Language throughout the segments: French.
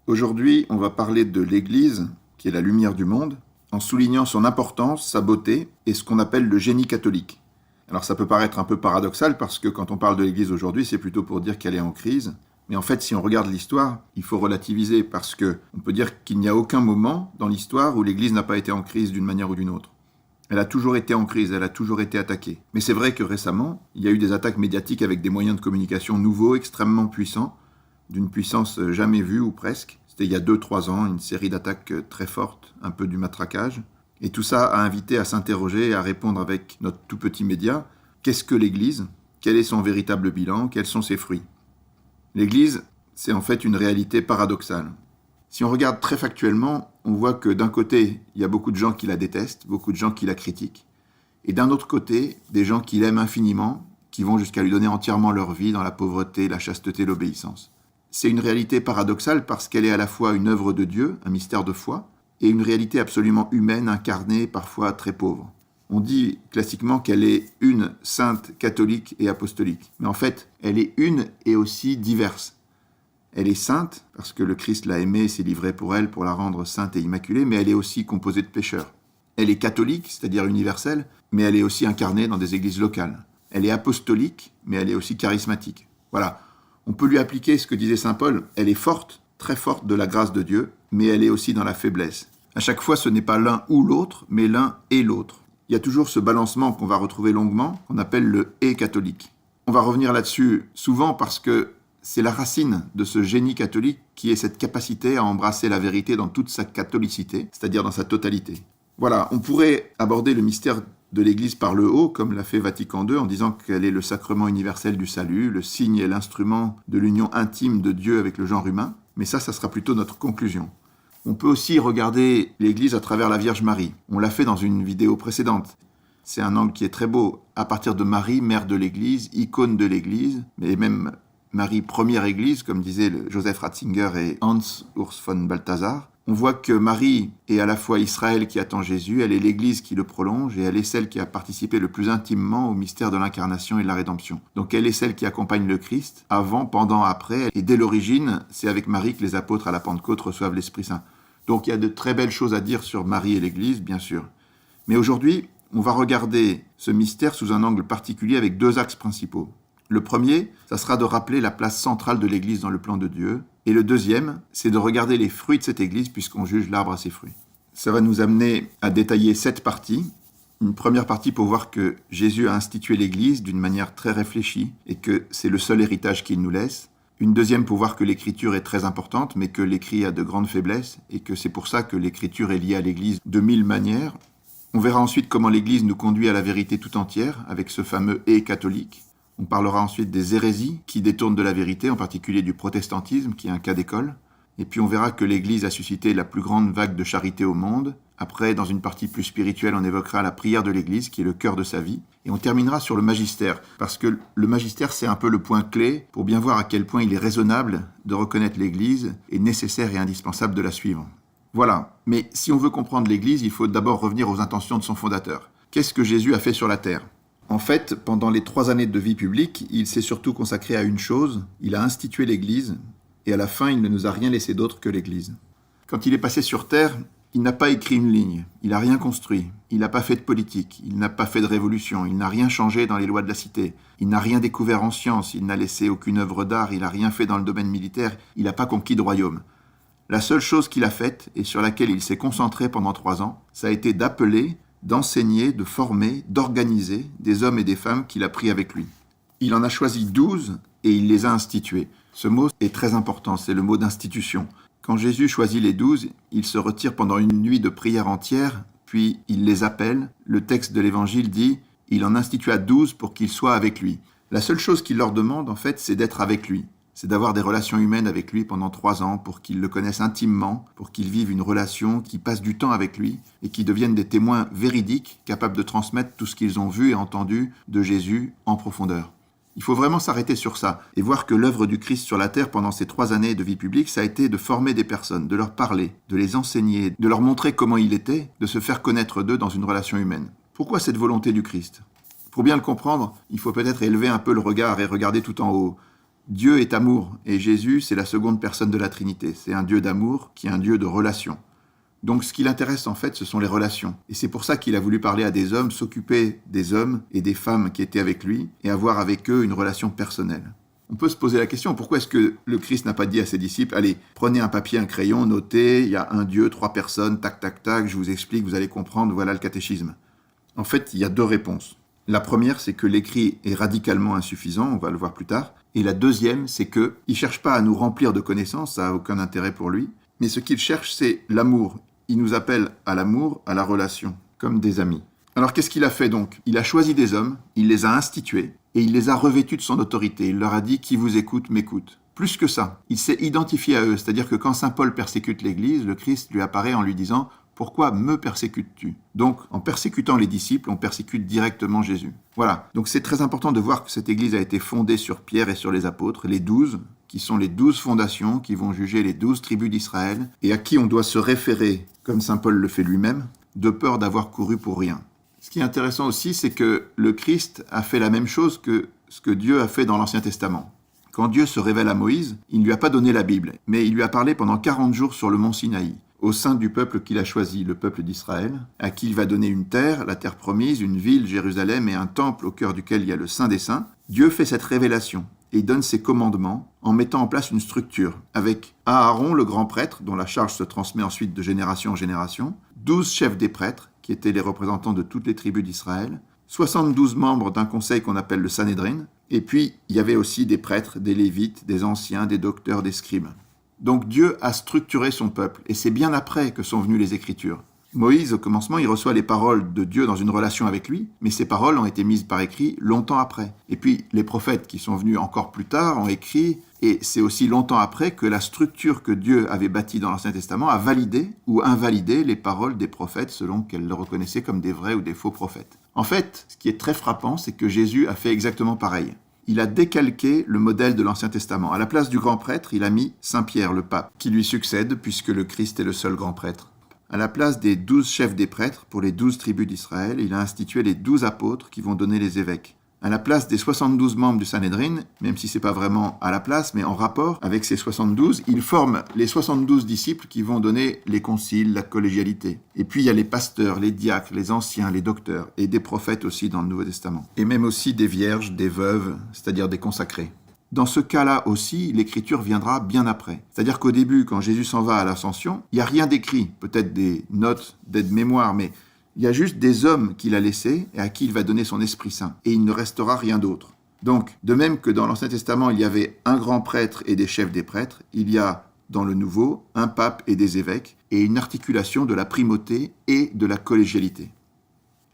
Aujourd'hui, on va parler de l'Église, qui est la lumière du monde, en soulignant son importance, sa beauté et ce qu'on appelle le génie catholique. Alors ça peut paraître un peu paradoxal parce que quand on parle de l'Église aujourd'hui, c'est plutôt pour dire qu'elle est en crise. Mais en fait, si on regarde l'histoire, il faut relativiser parce qu'on peut dire qu'il n'y a aucun moment dans l'histoire où l'Église n'a pas été en crise d'une manière ou d'une autre. Elle a toujours été en crise, elle a toujours été attaquée. Mais c'est vrai que récemment, il y a eu des attaques médiatiques avec des moyens de communication nouveaux, extrêmement puissants, d'une puissance jamais vue ou presque. C'était il y a 2-3 ans, une série d'attaques très fortes, un peu du matraquage. Et tout ça a invité à s'interroger et à répondre avec notre tout petit média. Qu'est-ce que l'Église ? Quel est son véritable bilan ? Quels sont ses fruits ? L'Église, c'est en fait une réalité paradoxale. Si on regarde très factuellement, on voit que d'un côté, il y a beaucoup de gens qui la détestent, beaucoup de gens qui la critiquent. Et d'un autre côté, des gens qui l'aiment infiniment, qui vont jusqu'à lui donner entièrement leur vie dans la pauvreté, la chasteté, l'obéissance. C'est une réalité paradoxale parce qu'elle est à la fois une œuvre de Dieu, un mystère de foi, et une réalité absolument humaine, incarnée, parfois très pauvre. On dit classiquement qu'elle est une, sainte, catholique et apostolique. Mais en fait, elle est une et aussi diverse. Elle est sainte, parce que le Christ l'a aimée et s'est livré pour elle, pour la rendre sainte et immaculée, mais elle est aussi composée de pécheurs. Elle est catholique, c'est-à-dire universelle, mais elle est aussi incarnée dans des églises locales. Elle est apostolique, mais elle est aussi charismatique. Voilà, on peut lui appliquer ce que disait saint Paul, elle est forte, très forte de la grâce de Dieu, mais elle est aussi dans la faiblesse. À chaque fois, ce n'est pas l'un ou l'autre, mais l'un et l'autre. Il y a toujours ce balancement qu'on va retrouver longuement, qu'on appelle le « et catholique ». On va revenir là-dessus souvent parce que c'est la racine de ce génie catholique qui est cette capacité à embrasser la vérité dans toute sa catholicité, c'est-à-dire dans sa totalité. Voilà, on pourrait aborder le mystère de l'Église par le haut, comme l'a fait Vatican II, en disant qu'elle est le sacrement universel du salut, le signe et l'instrument de l'union intime de Dieu avec le genre humain, mais ça sera plutôt notre conclusion. On peut aussi regarder l'Église à travers la Vierge Marie. On l'a fait dans une vidéo précédente. C'est un angle qui est très beau. À partir de Marie, mère de l'Église, icône de l'Église, mais même Marie, première Église, comme disaient Joseph Ratzinger et Hans Urs von Balthasar, on voit que Marie est à la fois Israël qui attend Jésus, elle est l'Église qui le prolonge et elle est celle qui a participé le plus intimement au mystère de l'incarnation et de la rédemption. Donc elle est celle qui accompagne le Christ avant, pendant, après. Et dès l'origine, c'est avec Marie que les apôtres à la Pentecôte reçoivent l'Esprit Saint. Donc il y a de très belles choses à dire sur Marie et l'Église, bien sûr. Mais aujourd'hui, on va regarder ce mystère sous un angle particulier avec 2 axes principaux. Le premier, ça sera de rappeler la place centrale de l'Église dans le plan de Dieu. Et le deuxième, c'est de regarder les fruits de cette Église puisqu'on juge l'arbre à ses fruits. Ça va nous amener à détailler 7 parties. Une première partie pour voir que Jésus a institué l'Église d'une manière très réfléchie et que c'est le seul héritage qu'il nous laisse. Une deuxième pour voir que l'Écriture est très importante mais que l'Écrit a de grandes faiblesses et que c'est pour ça que l'Écriture est liée à l'Église de 1000 manières. On verra ensuite comment l'Église nous conduit à la vérité tout entière avec ce fameux « et catholique ». On parlera ensuite des hérésies qui détournent de la vérité, en particulier du protestantisme, qui est un cas d'école. Et puis on verra que l'Église a suscité la plus grande vague de charité au monde. Après, dans une partie plus spirituelle, on évoquera la prière de l'Église, qui est le cœur de sa vie. Et on terminera sur le magistère, parce que le magistère, c'est un peu le point clé pour bien voir à quel point il est raisonnable de reconnaître l'Église et nécessaire et indispensable de la suivre. Voilà. Mais si on veut comprendre l'Église, il faut d'abord revenir aux intentions de son fondateur. Qu'est-ce que Jésus a fait sur la terre ? En fait, pendant les 3 années de vie publique, il s'est surtout consacré à une chose, il a institué l'Église, et à la fin, il ne nous a rien laissé d'autre que l'Église. Quand il est passé sur Terre, il n'a pas écrit une ligne, il n'a rien construit, il n'a pas fait de politique, il n'a pas fait de révolution, il n'a rien changé dans les lois de la cité, il n'a rien découvert en science, il n'a laissé aucune œuvre d'art, il n'a rien fait dans le domaine militaire, il n'a pas conquis de royaume. La seule chose qu'il a faite, et sur laquelle il s'est concentré pendant 3 ans, ça a été d'appeler, d'enseigner, de former, d'organiser des hommes et des femmes qu'il a pris avec lui. Il en a choisi 12 et il les a institués. Ce mot est très important, c'est le mot d'institution. Quand Jésus choisit les 12, il se retire pendant une nuit de prière entière, puis il les appelle. Le texte de l'Évangile dit « Il en institua 12 pour qu'ils soient avec lui ». La seule chose qu'il leur demande, en fait, c'est d'être avec lui. C'est d'avoir des relations humaines avec lui pendant 3 ans pour qu'ils le connaissent intimement, pour qu'ils vivent une relation, qu'ils passent du temps avec lui et qu'ils deviennent des témoins véridiques, capables de transmettre tout ce qu'ils ont vu et entendu de Jésus en profondeur. Il faut vraiment s'arrêter sur ça et voir que l'œuvre du Christ sur la terre pendant ces 3 années de vie publique, ça a été de former des personnes, de leur parler, de les enseigner, de leur montrer comment il était, de se faire connaître d'eux dans une relation humaine. Pourquoi cette volonté du Christ ? Pour bien le comprendre, il faut peut-être élever un peu le regard et regarder tout en haut. Dieu est amour, et Jésus, c'est la seconde personne de la Trinité. C'est un Dieu d'amour qui est un Dieu de relation. Donc ce qui l'intéresse en fait, ce sont les relations. Et c'est pour ça qu'il a voulu parler à des hommes, s'occuper des hommes et des femmes qui étaient avec lui, et avoir avec eux une relation personnelle. On peut se poser la question, pourquoi est-ce que le Christ n'a pas dit à ses disciples, allez, prenez un papier, un crayon, notez, il y a un Dieu, 3 personnes, tac, tac, tac, je vous explique, vous allez comprendre, voilà le catéchisme. En fait, il y a 2 réponses. La première, c'est que l'écrit est radicalement insuffisant, on va le voir plus tard. Et la deuxième, c'est qu'il ne cherche pas à nous remplir de connaissances, ça n'a aucun intérêt pour lui. Mais ce qu'il cherche, c'est l'amour. Il nous appelle à l'amour, à la relation, comme des amis. Alors qu'est-ce qu'il a fait donc? Il a choisi des hommes, il les a institués, et il les a revêtus de son autorité. Il leur a dit « Qui vous écoute, m'écoute ». Plus que ça, il s'est identifié à eux, c'est-à-dire que quand saint Paul persécute l'Église, le Christ lui apparaît en lui disant « Pourquoi me persécutes-tu » Donc, en persécutant les disciples, on persécute directement Jésus. Voilà, donc c'est très important de voir que cette Église a été fondée sur Pierre et sur les apôtres, les 12, qui sont les 12 fondations qui vont juger les 12 tribus d'Israël, et à qui on doit se référer, comme saint Paul le fait lui-même, de peur d'avoir couru pour rien. Ce qui est intéressant aussi, c'est que le Christ a fait la même chose que ce que Dieu a fait dans l'Ancien Testament. Quand Dieu se révèle à Moïse, il ne lui a pas donné la Bible, mais il lui a parlé pendant 40 jours sur le mont Sinaï, au sein du peuple qu'il a choisi, le peuple d'Israël, à qui il va donner une terre, la terre promise, une ville, Jérusalem, et un temple au cœur duquel il y a le Saint des Saints. Dieu fait cette révélation et il donne ses commandements en mettant en place une structure, avec Aaron, le grand prêtre, dont la charge se transmet ensuite de génération en génération, 12 chefs des prêtres, qui étaient les représentants de toutes les tribus d'Israël, 72 membres d'un conseil qu'on appelle le Sanhédrin, et puis il y avait aussi des prêtres, des lévites, des anciens, des docteurs, des scribes. Donc Dieu a structuré son peuple, et c'est bien après que sont venues les Écritures. Moïse, au commencement, il reçoit les paroles de Dieu dans une relation avec lui, mais ces paroles ont été mises par écrit longtemps après. Et puis les prophètes qui sont venus encore plus tard ont écrit, et c'est aussi longtemps après que la structure que Dieu avait bâtie dans l'Ancien Testament a validé ou invalidé les paroles des prophètes selon qu'elle le reconnaissait comme des vrais ou des faux prophètes. En fait, ce qui est très frappant, c'est que Jésus a fait exactement pareil. Il a décalqué le modèle de l'Ancien Testament. À la place du grand prêtre, il a mis Saint Pierre, le pape, qui lui succède puisque le Christ est le seul grand prêtre. À la place des 12 chefs des prêtres pour les 12 tribus d'Israël, il a institué les 12 apôtres qui vont donner les évêques. À la place des 72 membres du Sanhédrin, même si c'est pas vraiment à la place, mais en rapport avec ces 72, il forme les 72 disciples qui vont donner les conciles, la collégialité. Et puis il y a les pasteurs, les diacres, les anciens, les docteurs, et des prophètes aussi dans le Nouveau Testament. Et même aussi des vierges, des veuves, c'est-à-dire des consacrés. Dans ce cas-là aussi, l'écriture viendra bien après. C'est-à-dire qu'au début, quand Jésus s'en va à l'ascension, il n'y a rien d'écrit, peut-être des notes d'aide-mémoire, mais il y a juste des hommes qu'il a laissés et à qui il va donner son Esprit Saint. Et il ne restera rien d'autre. Donc, de même que dans l'Ancien Testament, il y avait un grand prêtre et des chefs des prêtres, il y a dans le Nouveau un pape et des évêques, et une articulation de la primauté et de la collégialité.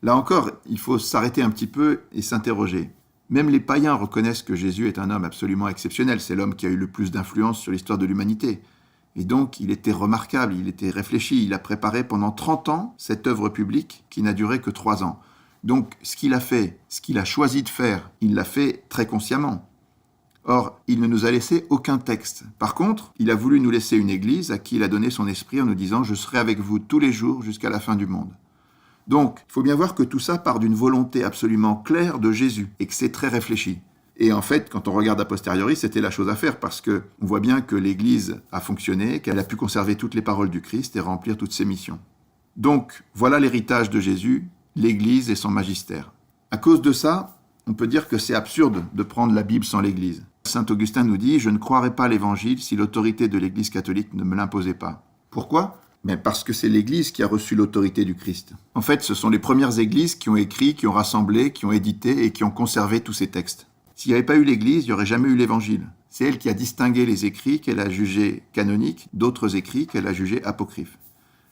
Là encore, il faut s'arrêter un petit peu et s'interroger. Même les païens reconnaissent que Jésus est un homme absolument exceptionnel. C'est l'homme qui a eu le plus d'influence sur l'histoire de l'humanité. Et donc, il était remarquable, il était réfléchi. Il a préparé pendant 30 ans cette œuvre publique qui n'a duré que 3 ans. Donc, ce qu'il a fait, ce qu'il a choisi de faire, il l'a fait très consciemment. Or, il ne nous a laissé aucun texte. Par contre, il a voulu nous laisser une église à qui il a donné son esprit en nous disant « Je serai avec vous tous les jours jusqu'à la fin du monde ». Donc, il faut bien voir que tout ça part d'une volonté absolument claire de Jésus et que c'est très réfléchi. Et en fait, quand on regarde a posteriori, c'était la chose à faire parce qu'on voit bien que l'Église a fonctionné, qu'elle a pu conserver toutes les paroles du Christ et remplir toutes ses missions. Donc, voilà l'héritage de Jésus, l'Église et son magistère. À cause de ça, on peut dire que c'est absurde de prendre la Bible sans l'Église. Saint Augustin nous dit « Je ne croirais pas l'Évangile si l'autorité de l'Église catholique ne me l'imposait pas. » Pourquoi ? Mais parce que c'est l'Église qui a reçu l'autorité du Christ. En fait, ce sont les premières églises qui ont écrit, qui ont rassemblé, qui ont édité et qui ont conservé tous ces textes. S'il n'y avait pas eu l'Église, il n'y aurait jamais eu l'Évangile. C'est elle qui a distingué les écrits qu'elle a jugés canoniques d'autres écrits qu'elle a jugés apocryphes.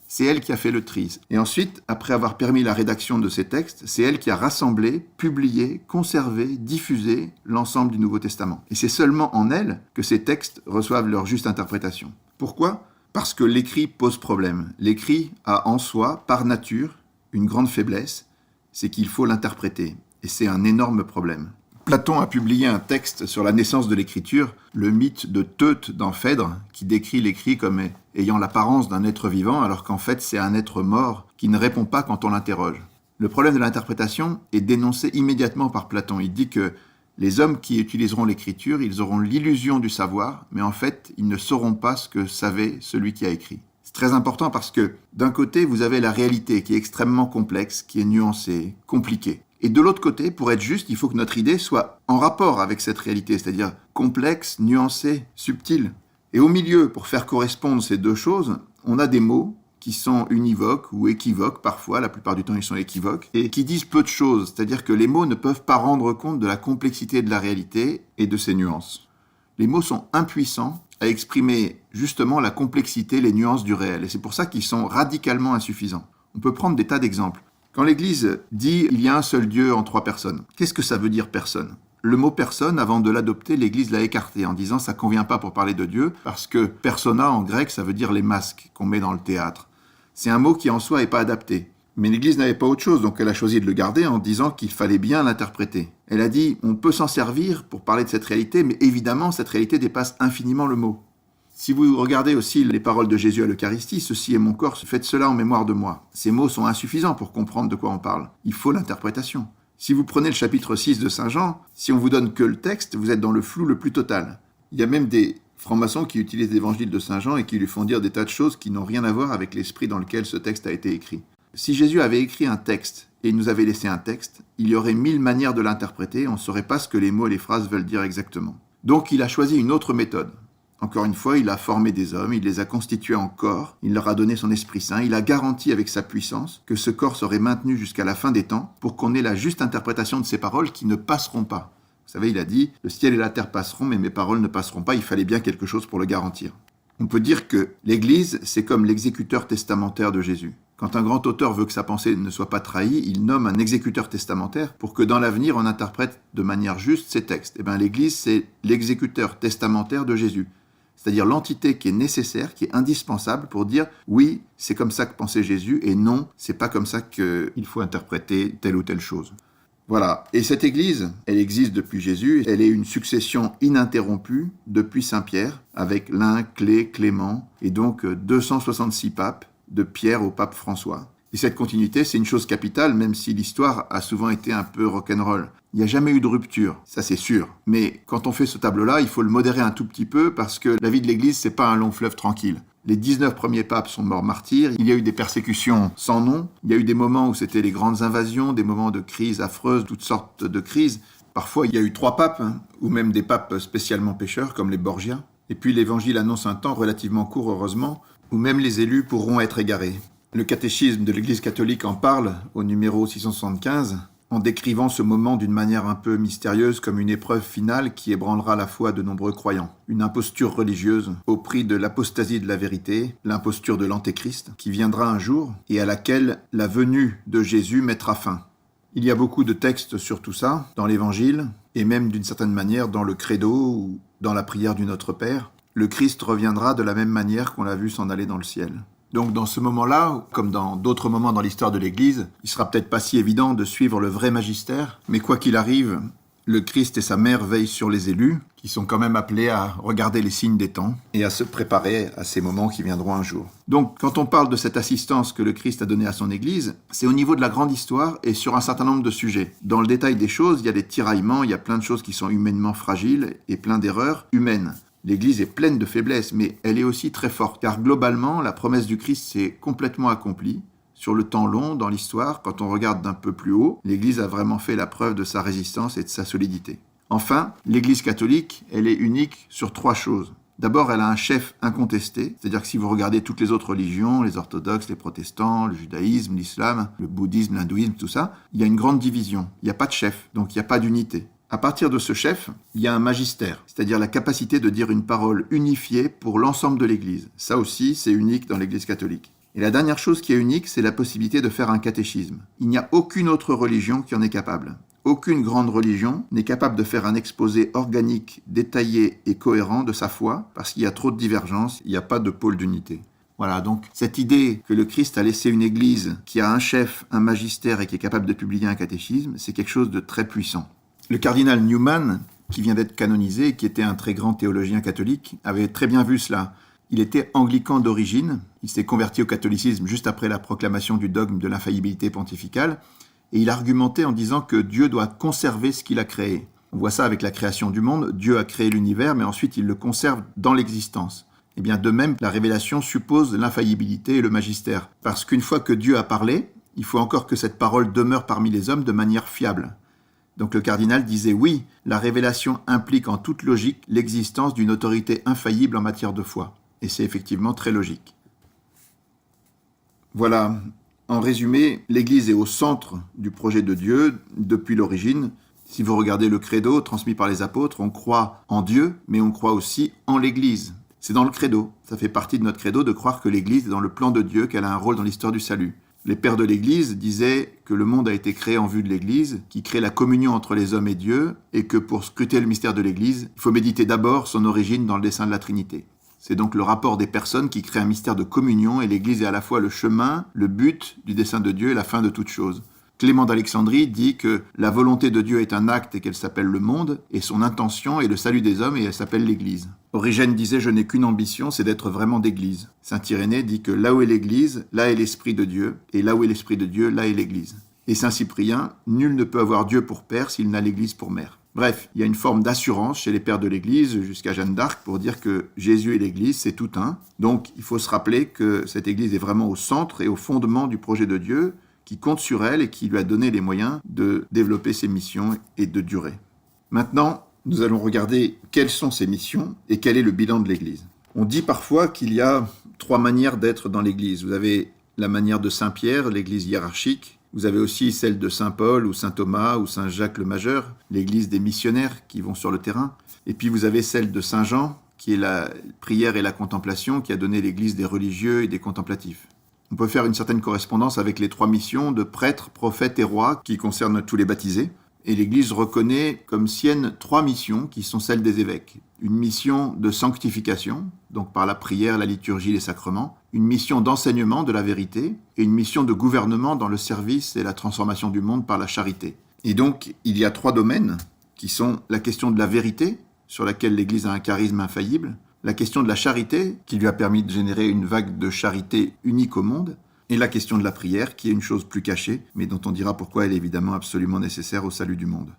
C'est elle qui a fait le tri. Et ensuite, après avoir permis la rédaction de ces textes, c'est elle qui a rassemblé, publié, conservé, diffusé l'ensemble du Nouveau Testament. Et c'est seulement en elle que ces textes reçoivent leur juste interprétation. Pourquoi ? Parce que l'écrit pose problème. L'écrit a en soi, par nature, une grande faiblesse, c'est qu'il faut l'interpréter. Et c'est un énorme problème. Platon a publié un texte sur la naissance de l'écriture, le mythe de Teute dans Phèdre, qui décrit l'écrit comme ayant l'apparence d'un être vivant, alors qu'en fait c'est un être mort qui ne répond pas quand on l'interroge. Le problème de l'interprétation est dénoncé immédiatement par Platon. Il dit que Les hommes qui utiliseront l'écriture, ils auront l'illusion du savoir, mais en fait, ils ne sauront pas ce que savait celui qui a écrit. C'est très important parce que, d'un côté, vous avez la réalité qui est extrêmement complexe, qui est nuancée, compliquée. Et de l'autre côté, pour être juste, il faut que notre idée soit en rapport avec cette réalité, c'est-à-dire complexe, nuancée, subtile. Et au milieu, pour faire correspondre ces deux choses, on a des mots qui sont univoques ou équivoques, parfois, la plupart du temps ils sont équivoques, et qui disent peu de choses, c'est-à-dire que les mots ne peuvent pas rendre compte de la complexité de la réalité et de ses nuances. Les mots sont impuissants à exprimer justement la complexité, les nuances du réel, et c'est pour ça qu'ils sont radicalement insuffisants. On peut prendre des tas d'exemples. Quand l'Église dit « il y a un seul Dieu en 3 personnes », qu'est-ce que ça veut dire « personne » ? Le mot « personne », avant de l'adopter, l'Église l'a écarté en disant « ça ne convient pas pour parler de Dieu », parce que « persona » en grec, ça veut dire les masques qu'on met dans le théâtre. C'est un mot qui en soi n'est pas adapté. Mais l'Église n'avait pas autre chose, donc elle a choisi de le garder en disant qu'il fallait bien l'interpréter. Elle a dit, on peut s'en servir pour parler de cette réalité, mais évidemment, cette réalité dépasse infiniment le mot. Si vous regardez aussi les paroles de Jésus à l'Eucharistie, « Ceci est mon corps, faites cela en mémoire de moi ». Ces mots sont insuffisants pour comprendre de quoi on parle. Il faut l'interprétation. Si vous prenez le chapitre 6 de Saint Jean, si on vous donne que le texte, vous êtes dans le flou le plus total. Il y a même des francs-maçons qui utilisent l'évangile de Saint Jean et qui lui font dire des tas de choses qui n'ont rien à voir avec l'esprit dans lequel ce texte a été écrit. Si Jésus avait écrit un texte et il nous avait laissé un texte, il y aurait 1000 manières de l'interpréter, on ne saurait pas ce que les mots et les phrases veulent dire exactement. Donc il a choisi une autre méthode. Encore une fois, il a formé des hommes, il les a constitués en corps, il leur a donné son Esprit Saint, il a garanti avec sa puissance que ce corps serait maintenu jusqu'à la fin des temps pour qu'on ait la juste interprétation de ces paroles qui ne passeront pas. Vous savez, il a dit « Le ciel et la terre passeront, mais mes paroles ne passeront pas », il fallait bien quelque chose pour le garantir. On peut dire que l'Église, c'est comme l'exécuteur testamentaire de Jésus. Quand un grand auteur veut que sa pensée ne soit pas trahie, il nomme un exécuteur testamentaire pour que dans l'avenir, on interprète de manière juste ses textes. Eh bien, l'Église, c'est l'exécuteur testamentaire de Jésus. C'est-à-dire l'entité qui est nécessaire, qui est indispensable pour dire « Oui, c'est comme ça que pensait Jésus » et « Non, c'est pas comme ça qu'il faut interpréter telle ou telle chose ». Voilà. Et cette Église, elle existe depuis Jésus. Elle est une succession ininterrompue depuis Saint Pierre, avec l'un, Clé, Clément, et donc 266 papes, de Pierre au pape François. Et cette continuité, c'est une chose capitale, même si l'histoire a souvent été un peu rock'n'roll. Il n'y a jamais eu de rupture, ça c'est sûr. Mais quand on fait ce tableau-là, il faut le modérer un tout petit peu, parce que la vie de l'Église, c'est pas un long fleuve tranquille. Les 19 premiers papes sont morts martyrs, il y a eu des persécutions sans nom, il y a eu des moments où c'était les grandes invasions, des moments de crise affreuse, toutes sortes de crises. Parfois, il y a eu 3 papes, ou même des papes spécialement pécheurs, comme les Borgia. Et puis l'Évangile annonce un temps relativement court, heureusement, où même les élus pourront être égarés. Le catéchisme de l'Église catholique en parle, au numéro 675, en décrivant ce moment d'une manière un peu mystérieuse comme une épreuve finale qui ébranlera la foi de nombreux croyants. Une imposture religieuse au prix de l'apostasie de la vérité, l'imposture de l'antéchrist, qui viendra un jour et à laquelle la venue de Jésus mettra fin. Il y a beaucoup de textes sur tout ça, dans l'Évangile, et même d'une certaine manière dans le credo ou dans la prière du Notre Père. Le Christ reviendra de la même manière qu'on l'a vu s'en aller dans le ciel. Donc dans ce moment-là, comme dans d'autres moments dans l'histoire de l'Église, il sera peut-être pas si évident de suivre le vrai magistère, mais quoi qu'il arrive, le Christ et sa mère veillent sur les élus, qui sont quand même appelés à regarder les signes des temps et à se préparer à ces moments qui viendront un jour. Donc quand on parle de cette assistance que le Christ a donnée à son Église, c'est au niveau de la grande histoire et sur un certain nombre de sujets. Dans le détail des choses, il y a des tiraillements, il y a plein de choses qui sont humainement fragiles et plein d'erreurs humaines. L'Église est pleine de faiblesses, mais elle est aussi très forte, car globalement, la promesse du Christ s'est complètement accomplie. Sur le temps long, dans l'histoire, quand on regarde d'un peu plus haut, l'Église a vraiment fait la preuve de sa résistance et de sa solidité. Enfin, l'Église catholique, elle est unique sur 3 choses. D'abord, elle a un chef incontesté, c'est-à-dire que si vous regardez toutes les autres religions, les orthodoxes, les protestants, le judaïsme, l'islam, le bouddhisme, l'hindouisme, tout ça, il y a une grande division. Il n'y a pas de chef, donc il n'y a pas d'unité. À partir de ce chef, il y a un magistère, c'est-à-dire la capacité de dire une parole unifiée pour l'ensemble de l'Église. Ça aussi, c'est unique dans l'Église catholique. Et la dernière chose qui est unique, c'est la possibilité de faire un catéchisme. Il n'y a aucune autre religion qui en est capable. Aucune grande religion n'est capable de faire un exposé organique, détaillé et cohérent de sa foi, parce qu'il y a trop de divergences, il n'y a pas de pôle d'unité. Voilà, donc cette idée que le Christ a laissé une Église qui a un chef, un magistère et qui est capable de publier un catéchisme, c'est quelque chose de très puissant. Le cardinal Newman, qui vient d'être canonisé, qui était un très grand théologien catholique, avait très bien vu cela. Il était anglican d'origine, il s'est converti au catholicisme juste après la proclamation du dogme de l'infaillibilité pontificale, et il argumentait en disant que Dieu doit conserver ce qu'il a créé. On voit ça avec la création du monde. Dieu a créé l'univers, mais ensuite il le conserve dans l'existence. Et bien de même, la révélation suppose l'infaillibilité et le magistère. Parce qu'une fois que Dieu a parlé, il faut encore que cette parole demeure parmi les hommes de manière fiable. Donc le cardinal disait oui, la révélation implique en toute logique l'existence d'une autorité infaillible en matière de foi. Et c'est effectivement très logique. Voilà, en résumé, l'Église est au centre du projet de Dieu depuis l'origine. Si vous regardez le credo transmis par les apôtres, on croit en Dieu, mais on croit aussi en l'Église. C'est dans le credo, ça fait partie de notre credo de croire que l'Église est dans le plan de Dieu, qu'elle a un rôle dans l'histoire du salut. Les pères de l'Église disaient que le monde a été créé en vue de l'Église, qui crée la communion entre les hommes et Dieu, et que pour scruter le mystère de l'Église, il faut méditer d'abord son origine dans le dessein de la Trinité. C'est donc le rapport des personnes qui crée un mystère de communion, et l'Église est à la fois le chemin, le but du dessein de Dieu et la fin de toute chose. Clément d'Alexandrie dit que la volonté de Dieu est un acte et qu'elle s'appelle le monde, et son intention est le salut des hommes et elle s'appelle l'Église. Origène disait « Je n'ai qu'une ambition, c'est d'être vraiment d'Église ». Saint Irénée dit que là où est l'Église, là est l'Esprit de Dieu, et là où est l'Esprit de Dieu, là est l'Église. Et Saint Cyprien, nul ne peut avoir Dieu pour père s'il n'a l'Église pour mère. Bref, il y a une forme d'assurance chez les pères de l'Église, jusqu'à Jeanne d'Arc, pour dire que Jésus et l'Église, c'est tout un. Donc, il faut se rappeler que cette Église est vraiment au centre et au fondement du projet de Dieu, qui compte sur elle et qui lui a donné les moyens de développer ses missions et de durer. Maintenant, nous allons regarder quelles sont ces missions et quel est le bilan de l'Église. On dit parfois qu'il y a 3 manières d'être dans l'Église. Vous avez la manière de Saint Pierre, l'Église hiérarchique. Vous avez aussi celle de Saint Paul ou Saint Thomas ou Saint Jacques le Majeur, l'Église des missionnaires qui vont sur le terrain. Et puis vous avez celle de Saint Jean, qui est la prière et la contemplation, qui a donné l'Église des religieux et des contemplatifs. On peut faire une certaine correspondance avec les 3 missions de prêtre, prophète et roi qui concernent tous les baptisés. Et l'Église reconnaît comme sienne 3 missions qui sont celles des évêques. Une mission de sanctification, donc par la prière, la liturgie, les sacrements. Une mission d'enseignement de la vérité. Et une mission de gouvernement dans le service et la transformation du monde par la charité. Et donc, il y a 3 domaines qui sont la question de la vérité, sur laquelle l'Église a un charisme infaillible. La question de la charité, qui lui a permis de générer une vague de charité unique au monde, et la question de la prière, qui est une chose plus cachée, mais dont on dira pourquoi elle est évidemment absolument nécessaire au salut du monde.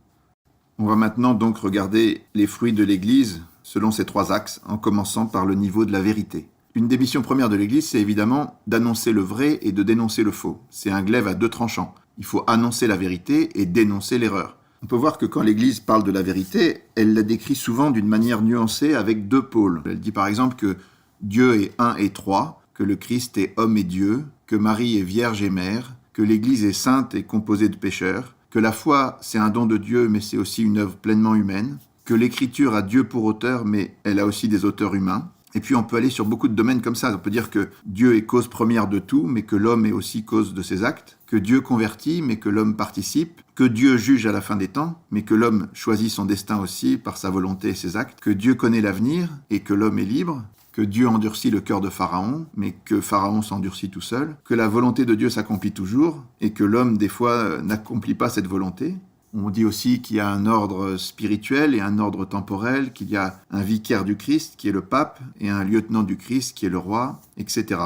On va maintenant donc regarder les fruits de l'Église selon ces 3 axes, en commençant par le niveau de la vérité. Une des missions premières de l'Église, c'est évidemment d'annoncer le vrai et de dénoncer le faux. C'est un glaive à 2 tranchants. Il faut annoncer la vérité et dénoncer l'erreur. On peut voir que quand l'Église parle de la vérité, elle la décrit souvent d'une manière nuancée avec 2 pôles. Elle dit par exemple que Dieu est un et 3, que le Christ est homme et Dieu, que Marie est vierge et mère, que l'Église est sainte et composée de pécheurs, que la foi c'est un don de Dieu mais c'est aussi une œuvre pleinement humaine, que l'Écriture a Dieu pour auteur mais elle a aussi des auteurs humains. Et puis on peut aller sur beaucoup de domaines comme ça. On peut dire que Dieu est cause première de tout, mais que l'homme est aussi cause de ses actes, que Dieu convertit, mais que l'homme participe, que Dieu juge à la fin des temps, mais que l'homme choisit son destin aussi par sa volonté et ses actes, que Dieu connaît l'avenir et que l'homme est libre, que Dieu endurcit le cœur de Pharaon, mais que Pharaon s'endurcit tout seul, que la volonté de Dieu s'accomplit toujours, et que l'homme des fois n'accomplit pas cette volonté. On dit aussi qu'il y a un ordre spirituel et un ordre temporel, qu'il y a un vicaire du Christ qui est le pape et un lieutenant du Christ qui est le roi, etc.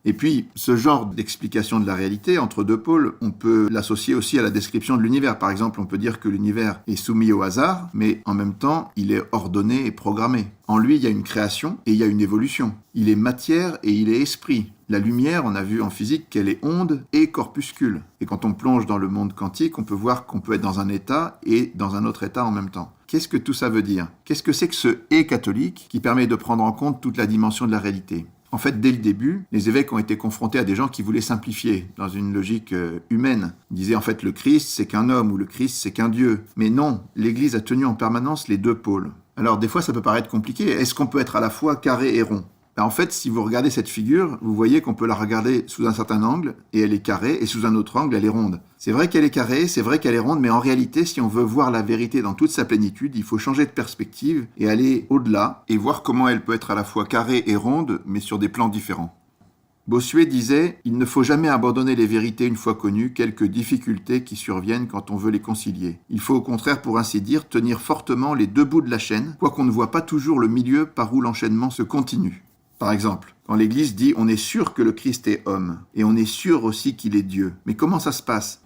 Et puis, ce genre d'explication de la réalité entre 2 pôles, on peut l'associer aussi à la description de l'univers. Par exemple, on peut dire que l'univers est soumis au hasard, mais en même temps, il est ordonné et programmé. En lui, il y a une création et il y a une évolution. Il est matière et il est esprit. La lumière, on a vu en physique qu'elle est onde et corpuscule. Et quand on plonge dans le monde quantique, on peut voir qu'on peut être dans un état et dans un autre état en même temps. Qu'est-ce que tout ça veut dire ? Qu'est-ce que c'est que ce « et » catholique qui permet de prendre en compte toute la dimension de la réalité ? En fait, dès le début, les évêques ont été confrontés à des gens qui voulaient simplifier dans une logique humaine. Ils disaient en fait le Christ c'est qu'un homme ou le Christ c'est qu'un Dieu. Mais non, l'Église a tenu en permanence les 2 pôles. Alors des fois ça peut paraître compliqué. Est-ce qu'on peut être à la fois carré et rond ? En fait, si vous regardez cette figure, vous voyez qu'on peut la regarder sous un certain angle, et elle est carrée, et sous un autre angle, elle est ronde. C'est vrai qu'elle est carrée, c'est vrai qu'elle est ronde, mais en réalité, si on veut voir la vérité dans toute sa plénitude, il faut changer de perspective et aller au-delà, et voir comment elle peut être à la fois carrée et ronde, mais sur des plans différents. Bossuet disait « Il ne faut jamais abandonner les vérités une fois connues, quelques difficultés qui surviennent quand on veut les concilier. Il faut au contraire, pour ainsi dire, tenir fortement les 2 bouts de la chaîne, quoiqu'on ne voit pas toujours le milieu par où l'enchaînement se continue. » Par exemple, quand l'Église dit « on est sûr que le Christ est homme » et on est sûr aussi qu'il est Dieu. Mais comment ça se passe ?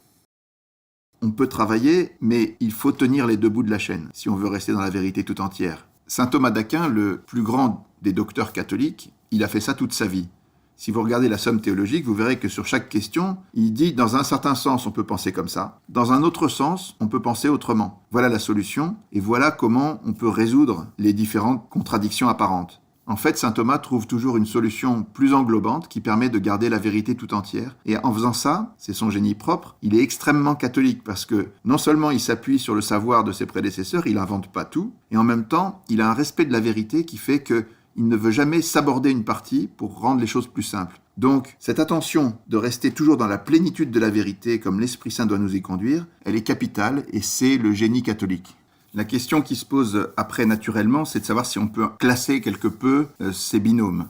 on peut travailler, mais il faut tenir les deux bouts de la chaîne, si on veut rester dans la vérité tout entière. Saint Thomas d'Aquin, le plus grand des docteurs catholiques, il a fait ça toute sa vie. Si vous regardez la Somme théologique, vous verrez que sur chaque question, il dit dans un certain sens, on peut penser comme ça. Dans un autre sens, on peut penser autrement. Voilà la solution, et voilà comment on peut résoudre les différentes contradictions apparentes. En fait, saint Thomas trouve toujours une solution plus englobante qui permet de garder la vérité tout entière. Et en faisant ça, c'est son génie propre, il est extrêmement catholique parce que non seulement il s'appuie sur le savoir de ses prédécesseurs, il n'invente pas tout, et en même temps, il a un respect de la vérité qui fait que il ne veut jamais s'aborder une partie pour rendre les choses plus simples. Donc, cette attention de rester toujours dans la plénitude de la vérité, comme l'Esprit Saint doit nous y conduire, elle est capitale et c'est le génie catholique. La question qui se pose après naturellement, c'est de savoir si on peut classer quelque peu ces binômes.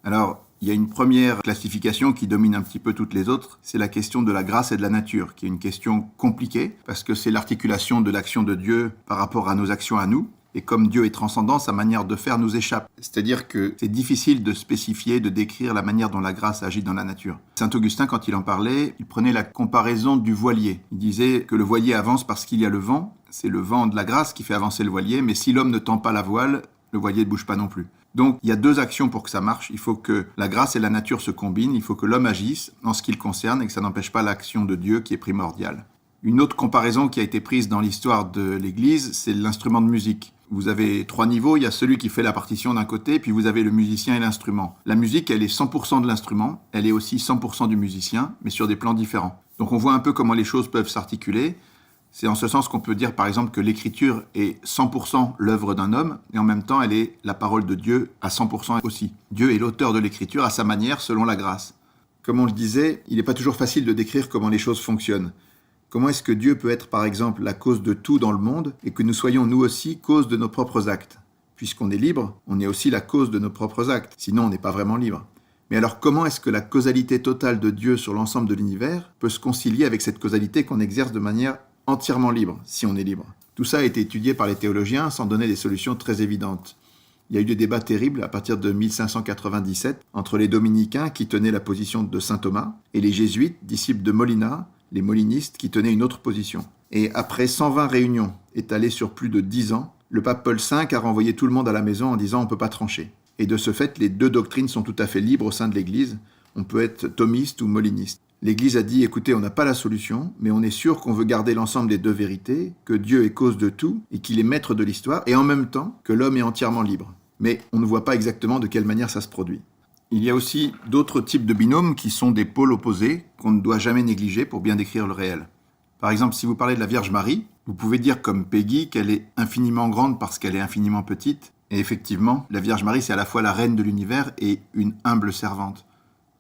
Alors, il y a une première classification qui domine un petit peu toutes les autres, c'est la question de la grâce et de la nature, qui est une question compliquée, parce que c'est l'articulation de l'action de Dieu par rapport à nos actions à nous. Et comme Dieu est transcendant, sa manière de faire nous échappe. C'est-à-dire que c'est difficile de spécifier, de décrire la manière dont la grâce agit dans la nature. Saint Augustin, quand il en parlait, il prenait la comparaison du voilier. Il disait que le voilier avance parce qu'il y a le vent. C'est le vent de la grâce qui fait avancer le voilier, mais si l'homme ne tend pas la voile, le voilier ne bouge pas non plus. Donc, il y a deux actions pour que ça marche. Il faut que la grâce et la nature se combinent. Il faut que l'homme agisse en ce qui le concerne et que ça n'empêche pas l'action de Dieu qui est primordiale. Une autre comparaison qui a été prise dans l'histoire de l'Église, c'est l'instrument de musique. Vous avez 3 niveaux, il y a celui qui fait la partition d'un côté, puis vous avez le musicien et l'instrument. La musique, elle est 100% de l'instrument, elle est aussi 100% du musicien, mais sur des plans différents. Donc on voit un peu comment les choses peuvent s'articuler. C'est en ce sens qu'on peut dire par exemple que l'écriture est 100% l'œuvre d'un homme, et en même temps elle est la parole de Dieu à 100% aussi. Dieu est l'auteur de l'écriture à sa manière, selon la grâce. Comme on le disait, il n'est pas toujours facile de décrire comment les choses fonctionnent. Comment est-ce que Dieu peut être, par exemple, la cause de tout dans le monde et que nous soyons nous aussi cause de nos propres actes? Puisqu'on est libre, on est aussi la cause de nos propres actes, sinon on n'est pas vraiment libre. Mais alors comment est-ce que la causalité totale de Dieu sur l'ensemble de l'univers peut se concilier avec cette causalité qu'on exerce de manière entièrement libre, si on est libre? Tout ça a été étudié par les théologiens sans donner des solutions très évidentes. Il y a eu des débats terribles à partir de 1597 entre les dominicains qui tenaient la position de saint Thomas et les jésuites, disciples de Molina, les molinistes qui tenaient une autre position. Et après 120 réunions étalées sur plus de 10 ans, le pape Paul V a renvoyé tout le monde à la maison en disant « on ne peut pas trancher ». Et de ce fait, les deux doctrines sont tout à fait libres au sein de l'Église. On peut être thomiste ou moliniste. L'Église a dit « écoutez, on n'a pas la solution, mais on est sûr qu'on veut garder l'ensemble des deux vérités, que Dieu est cause de tout et qu'il est maître de l'histoire, et en même temps que l'homme est entièrement libre ». Mais on ne voit pas exactement de quelle manière ça se produit. Il y a aussi d'autres types de binômes qui sont des pôles opposés qu'on ne doit jamais négliger pour bien décrire le réel. Par exemple, si vous parlez de la Vierge Marie, vous pouvez dire comme Peggy qu'elle est infiniment grande parce qu'elle est infiniment petite. Et effectivement, la Vierge Marie, c'est à la fois la reine de l'univers et une humble servante.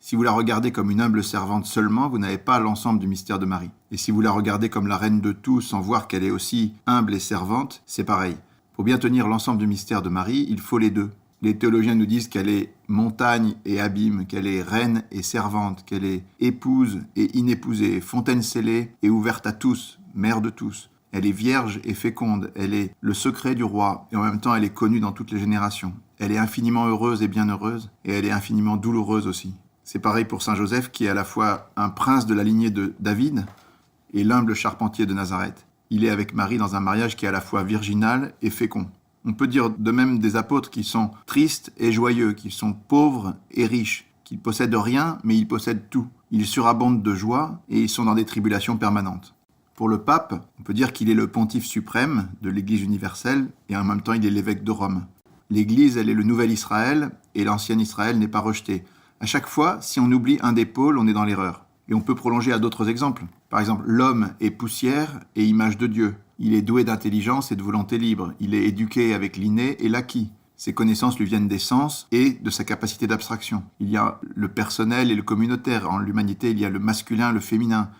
Si vous la regardez comme une humble servante seulement, vous n'avez pas l'ensemble du mystère de Marie. Et si vous la regardez comme la reine de tout sans voir qu'elle est aussi humble et servante, c'est pareil. Pour bien tenir l'ensemble du mystère de Marie, il faut les deux. Les théologiens nous disent qu'elle est montagne et abîme, qu'elle est reine et servante, qu'elle est épouse et inépousée, fontaine scellée et ouverte à tous, mère de tous. Elle est vierge et féconde, elle est le secret du roi et en même temps elle est connue dans toutes les générations. Elle est infiniment heureuse et bienheureuse et elle est infiniment douloureuse aussi. C'est pareil pour Saint Joseph qui est à la fois un prince de la lignée de David et l'humble charpentier de Nazareth. Il est avec Marie dans un mariage qui est à la fois virginal et fécond. On peut dire de même des apôtres qui sont tristes et joyeux, qui sont pauvres et riches, qui possèdent rien, mais ils possèdent tout. Ils surabondent de joie et ils sont dans des tribulations permanentes. Pour le pape, on peut dire qu'il est le pontife suprême de l'Église universelle et en même temps il est l'évêque de Rome. L'Église, elle est le nouvel Israël et l'ancien Israël n'est pas rejeté. À chaque fois, si on oublie un des pôles, on est dans l'erreur. Et on peut prolonger à d'autres exemples. Par exemple, l'homme est poussière et image de Dieu. Il est doué d'intelligence et de volonté libre. Il est éduqué avec l'inné et l'acquis. Ses connaissances lui viennent des sens et de sa capacité d'abstraction. Il y a le personnel et le communautaire. En l'humanité, il y a le masculin, le féminin.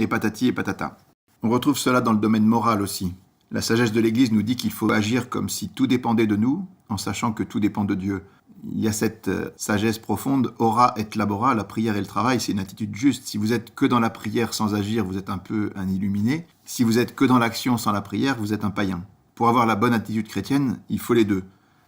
Et patati et patata. On retrouve cela dans le domaine moral aussi. La sagesse de l'Église nous dit qu'il faut agir comme si tout dépendait de nous, en sachant que tout dépend de Dieu. Il y a cette sagesse profonde, ora et labora, la prière et le travail, c'est une attitude juste. Si vous êtes que dans la prière sans agir, vous êtes un peu un illuminé. Si vous êtes que dans l'action sans la prière, vous êtes un païen. Pour avoir la bonne attitude chrétienne, il faut les deux.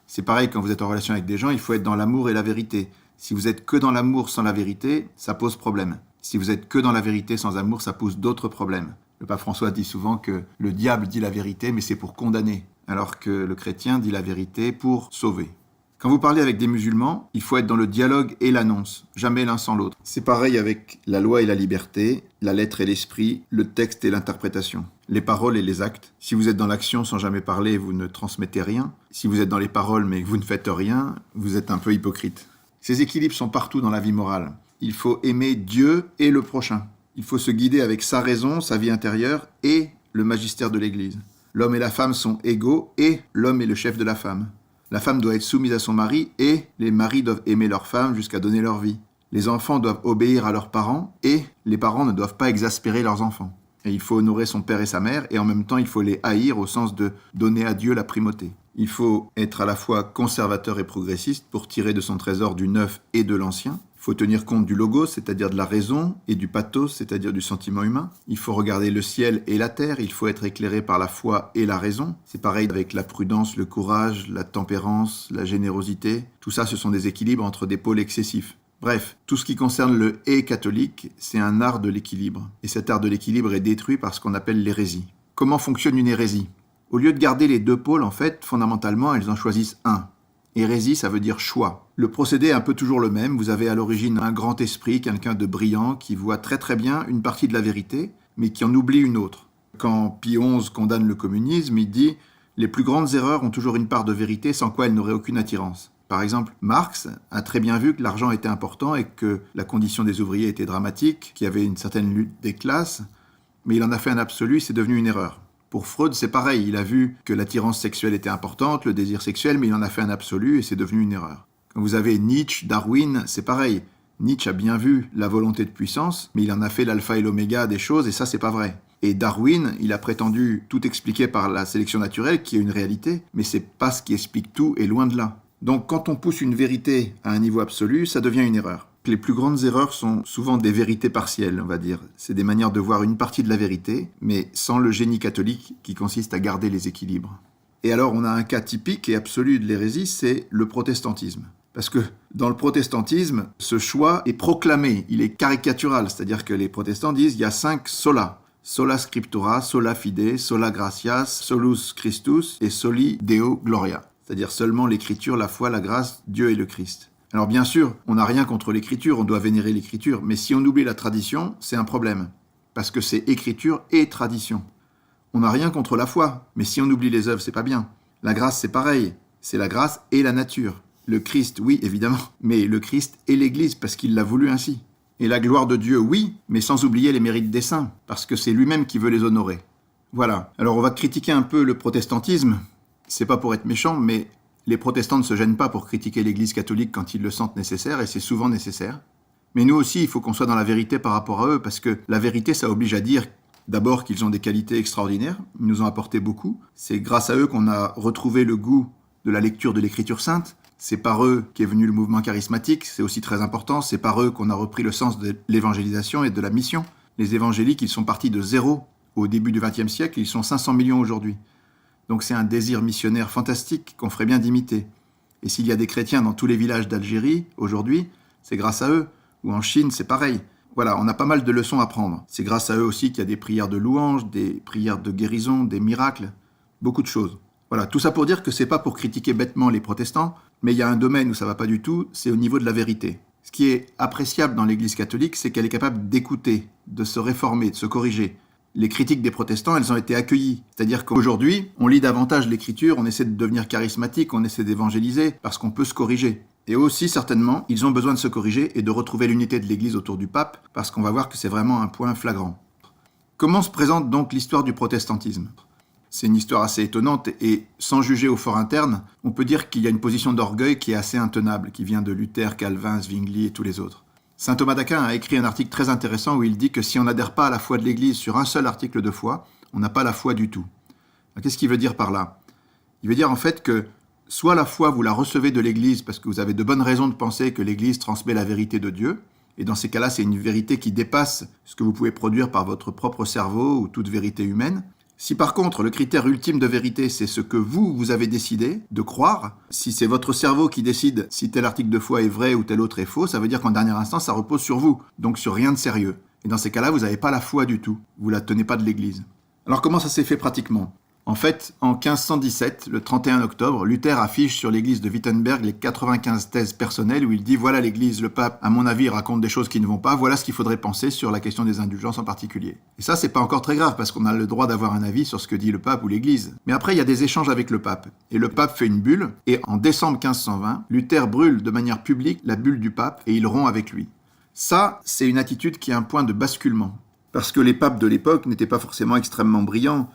C'est pareil quand vous êtes en relation avec des gens, il faut être dans l'amour et la vérité. Si vous êtes que dans l'amour sans la vérité, ça pose problème. Si vous êtes que dans la vérité sans amour, ça pose d'autres problèmes. Le pape François dit souvent que le diable dit la vérité, mais c'est pour condamner, alors que le chrétien dit la vérité pour sauver. Quand vous parlez avec des musulmans, il faut être dans le dialogue et l'annonce, jamais l'un sans l'autre. C'est pareil avec la loi et la liberté, la lettre et l'esprit, le texte et l'interprétation, les paroles et les actes. Si vous êtes dans l'action sans jamais parler, vous ne transmettez rien. Si vous êtes dans les paroles mais que vous ne faites rien, vous êtes un peu hypocrite. Ces équilibres sont partout dans la vie morale. Il faut aimer Dieu et le prochain. Il faut se guider avec sa raison, sa vie intérieure et le magistère de l'Église. L'homme et la femme sont égaux et l'homme est le chef de la femme. La femme doit être soumise à son mari et les maris doivent aimer leur femme jusqu'à donner leur vie. Les enfants doivent obéir à leurs parents et les parents ne doivent pas exaspérer leurs enfants. Et il faut honorer son père et sa mère et en même temps il faut les haïr au sens de donner à Dieu la primauté. Il faut être à la fois conservateur et progressiste pour tirer de son trésor du neuf et de l'ancien. Il faut tenir compte du logos, c'est-à-dire de la raison, et du pathos, c'est-à-dire du sentiment humain. Il faut regarder le ciel et la terre, il faut être éclairé par la foi et la raison. C'est pareil avec la prudence, le courage, la tempérance, la générosité. Tout ça, ce sont des équilibres entre des pôles excessifs. Bref, tout ce qui concerne le « et » catholique, c'est un art de l'équilibre. Et cet art de l'équilibre est détruit par ce qu'on appelle l'hérésie. Comment fonctionne une hérésie ? Au lieu de garder les deux pôles, en fait, fondamentalement, elles en choisissent un. Hérésie, ça veut dire choix. Le procédé est un peu toujours le même. Vous avez à l'origine un grand esprit, quelqu'un de brillant, qui voit très très bien une partie de la vérité, mais qui en oublie une autre. Quand Pie XI condamne le communisme, il dit « Les plus grandes erreurs ont toujours une part de vérité sans quoi elles n'auraient aucune attirance ». Par exemple, Marx a très bien vu que l'argent était important et que la condition des ouvriers était dramatique, qu'il y avait une certaine lutte des classes, mais il en a fait un absolu, c'est devenu une erreur. Pour Freud, c'est pareil, il a vu que l'attirance sexuelle était importante, le désir sexuel, mais il en a fait un absolu et c'est devenu une erreur. Quand vous avez Nietzsche, Darwin, c'est pareil. Nietzsche a bien vu la volonté de puissance, mais il en a fait l'alpha et l'oméga des choses et ça, c'est pas vrai. Et Darwin, il a prétendu tout expliquer par la sélection naturelle, qui est une réalité, mais c'est pas ce qui explique tout et loin de là. Donc quand on pousse une vérité à un niveau absolu, ça devient une erreur. Les plus grandes erreurs sont souvent des vérités partielles, on va dire. C'est des manières de voir une partie de la vérité, mais sans le génie catholique qui consiste à garder les équilibres. Et alors on a un cas typique et absolu de l'hérésie, c'est le protestantisme. Parce que dans le protestantisme, ce choix est proclamé, il est caricatural, c'est-à-dire que les protestants disent il y a 5 sola. Sola scriptura, sola fide, sola gratias, solus Christus et soli Deo gloria. C'est-à-dire seulement l'écriture, la foi, la grâce, Dieu et le Christ. Alors bien sûr, on n'a rien contre l'écriture, on doit vénérer l'écriture, mais si on oublie la tradition, c'est un problème. Parce que c'est écriture et tradition. On n'a rien contre la foi, mais si on oublie les œuvres, c'est pas bien. La grâce, c'est pareil. C'est la grâce et la nature. Le Christ, oui, évidemment, mais le Christ et l'Église, parce qu'il l'a voulu ainsi. Et la gloire de Dieu, oui, mais sans oublier les mérites des saints, parce que c'est lui-même qui veut les honorer. Voilà. Alors on va critiquer un peu le protestantisme. C'est pas pour être méchant, mais les protestants ne se gênent pas pour critiquer l'Église catholique quand ils le sentent nécessaire, et c'est souvent nécessaire. Mais nous aussi, il faut qu'on soit dans la vérité par rapport à eux, parce que la vérité, ça oblige à dire d'abord qu'ils ont des qualités extraordinaires, ils nous ont apporté beaucoup. C'est grâce à eux qu'on a retrouvé le goût de la lecture de l'Écriture sainte. C'est par eux qu'est venu le mouvement charismatique, c'est aussi très important. C'est par eux qu'on a repris le sens de l'évangélisation et de la mission. Les évangéliques, ils sont partis de zéro au début du XXe siècle, ils sont 500 millions aujourd'hui. Donc c'est un désir missionnaire fantastique qu'on ferait bien d'imiter. Et s'il y a des chrétiens dans tous les villages d'Algérie, aujourd'hui, c'est grâce à eux. Ou en Chine, c'est pareil. Voilà, on a pas mal de leçons à prendre. C'est grâce à eux aussi qu'il y a des prières de louange, des prières de guérison, des miracles, beaucoup de choses. Voilà, tout ça pour dire que c'est pas pour critiquer bêtement les protestants, mais il y a un domaine où ça va pas du tout, c'est au niveau de la vérité. Ce qui est appréciable dans l'Église catholique, c'est qu'elle est capable d'écouter, de se réformer, de se corriger. Les critiques des protestants, elles ont été accueillies. C'est-à-dire qu'aujourd'hui, on lit davantage l'Écriture, on essaie de devenir charismatique, on essaie d'évangéliser, parce qu'on peut se corriger. Et aussi, certainement, ils ont besoin de se corriger et de retrouver l'unité de l'Église autour du pape, parce qu'on va voir que c'est vraiment un point flagrant. Comment se présente donc l'histoire du protestantisme ? C'est une histoire assez étonnante et, sans juger au fort interne, on peut dire qu'il y a une position d'orgueil qui est assez intenable, qui vient de Luther, Calvin, Zwingli et tous les autres. Saint Thomas d'Aquin a écrit un article très intéressant où il dit que si on n'adhère pas à la foi de l'Église sur un seul article de foi, on n'a pas la foi du tout. Alors, qu'est-ce qu'il veut dire par là ? Il veut dire en fait que soit la foi vous la recevez de l'Église parce que vous avez de bonnes raisons de penser que l'Église transmet la vérité de Dieu, et dans ces cas-là c'est une vérité qui dépasse ce que vous pouvez produire par votre propre cerveau ou toute vérité humaine. Si par contre le critère ultime de vérité c'est ce que vous avez décidé de croire, si c'est votre cerveau qui décide si tel article de foi est vrai ou tel autre est faux, ça veut dire qu'en dernière instance ça repose sur vous, donc sur rien de sérieux. Et dans ces cas-là, vous n'avez pas la foi du tout. Vous ne la tenez pas de l'Église. Alors comment ça s'est fait pratiquement ? En fait, en 1517, le 31 octobre, Luther affiche sur l'église de Wittenberg les 95 thèses personnelles où il dit « Voilà l'église, le pape, à mon avis, raconte des choses qui ne vont pas, voilà ce qu'il faudrait penser sur la question des indulgences en particulier. » Et ça, c'est pas encore très grave parce qu'on a le droit d'avoir un avis sur ce que dit le pape ou l'église. Mais après, il y a des échanges avec le pape. Et le pape fait une bulle, et en décembre 1520, Luther brûle de manière publique la bulle du pape et il rompt avec lui. Ça, c'est une attitude qui est un point de basculement. Parce que les papes de l'époque n'étaient pas forcément extrêmement brillants.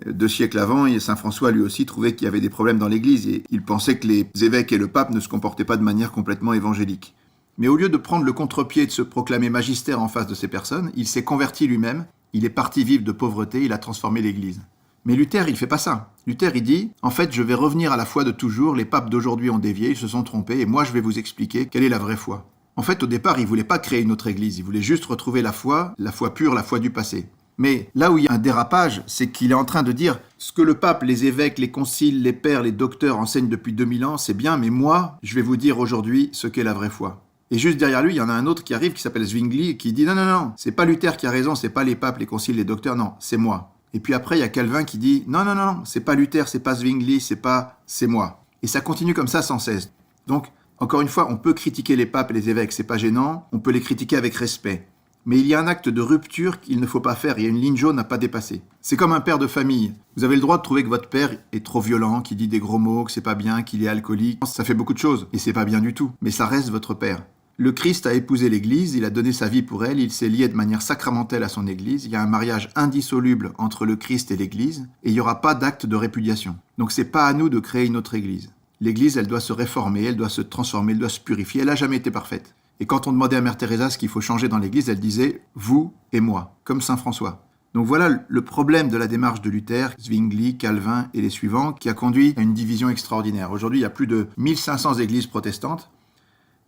2 siècles avant, et Saint François lui aussi trouvait qu'il y avait des problèmes dans l'Église et il pensait que les évêques et le pape ne se comportaient pas de manière complètement évangélique. Mais au lieu de prendre le contre-pied et de se proclamer magistère en face de ces personnes, il s'est converti lui-même, il est parti vivre de pauvreté, il a transformé l'Église. Mais Luther, il fait pas ça. Luther, il dit, en fait, je vais revenir à la foi de toujours, les papes d'aujourd'hui ont dévié, ils se sont trompés, et moi je vais vous expliquer quelle est la vraie foi. En fait, au départ, il voulait pas créer une autre Église, il voulait juste retrouver la foi pure, la foi du passé. Mais là où il y a un dérapage, c'est qu'il est en train de dire ce que le pape, les évêques, les conciles, les pères, les docteurs enseignent depuis 2000 ans, c'est bien, mais moi, je vais vous dire aujourd'hui ce qu'est la vraie foi. Et juste derrière lui, il y en a un autre qui arrive qui s'appelle Zwingli et qui dit non, c'est pas Luther qui a raison, c'est pas les papes, les conciles, les docteurs, non, c'est moi. Et puis après, il y a Calvin qui dit non, c'est pas Luther, c'est pas Zwingli, c'est moi. Et ça continue comme ça sans cesse. Donc, encore une fois, on peut critiquer les papes et les évêques, c'est pas gênant, on peut les critiquer avec respect. Mais il y a un acte de rupture qu'il ne faut pas faire, il y a une ligne jaune à pas dépasser. C'est comme un père de famille. Vous avez le droit de trouver que votre père est trop violent, qu'il dit des gros mots, que c'est pas bien, qu'il est alcoolique. Ça fait beaucoup de choses, et c'est pas bien du tout. Mais ça reste votre père. Le Christ a épousé l'Église, il a donné sa vie pour elle, il s'est lié de manière sacramentelle à son Église, il y a un mariage indissoluble entre le Christ et l'Église, et il n'y aura pas d'acte de répudiation. Donc c'est pas à nous de créer une autre Église. L'Église, elle doit se réformer, elle doit se transformer, elle doit se purifier, elle n'a jamais été parfaite. Et quand on demandait à Mère Teresa ce qu'il faut changer dans l'Église, elle disait « vous et moi », comme Saint François. Donc voilà le problème de la démarche de Luther, Zwingli, Calvin et les suivants, qui a conduit à une division extraordinaire. Aujourd'hui, il y a plus de 1500 églises protestantes,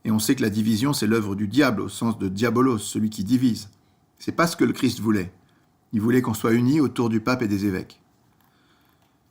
et on sait que la division, c'est l'œuvre du diable, au sens de diabolos, celui qui divise. C'est pas ce que le Christ voulait. Il voulait qu'on soit unis autour du pape et des évêques.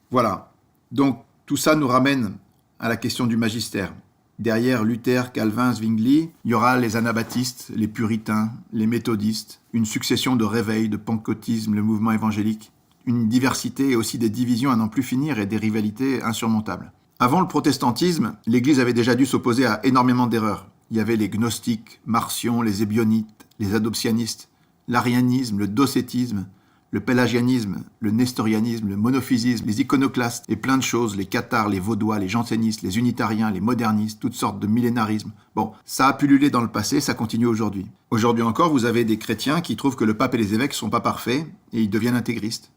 Voilà. Donc tout ça nous ramène à la question du magistère. Derrière Luther, Calvin, Zwingli, il y aura les anabaptistes, les puritains, les méthodistes, une succession de réveils, de pentecôtisme, le mouvement évangélique, une diversité et aussi des divisions à n'en plus finir et des rivalités insurmontables. Avant le protestantisme, l'Église avait déjà dû s'opposer à énormément d'erreurs. Il y avait les gnostiques, marcions, les ébionites, les adoptionnistes, l'arianisme, le docétisme, le pélagianisme, le nestorianisme, le monophysisme, les iconoclastes et plein de choses, les cathares, les vaudois, les jansénistes, les unitariens, les modernistes, toutes sortes de millénarismes. Bon, ça a pullulé dans le passé, ça continue aujourd'hui. Aujourd'hui encore, vous avez des chrétiens qui trouvent que le pape et les évêques ne sont pas parfaits et ils deviennent intégristes.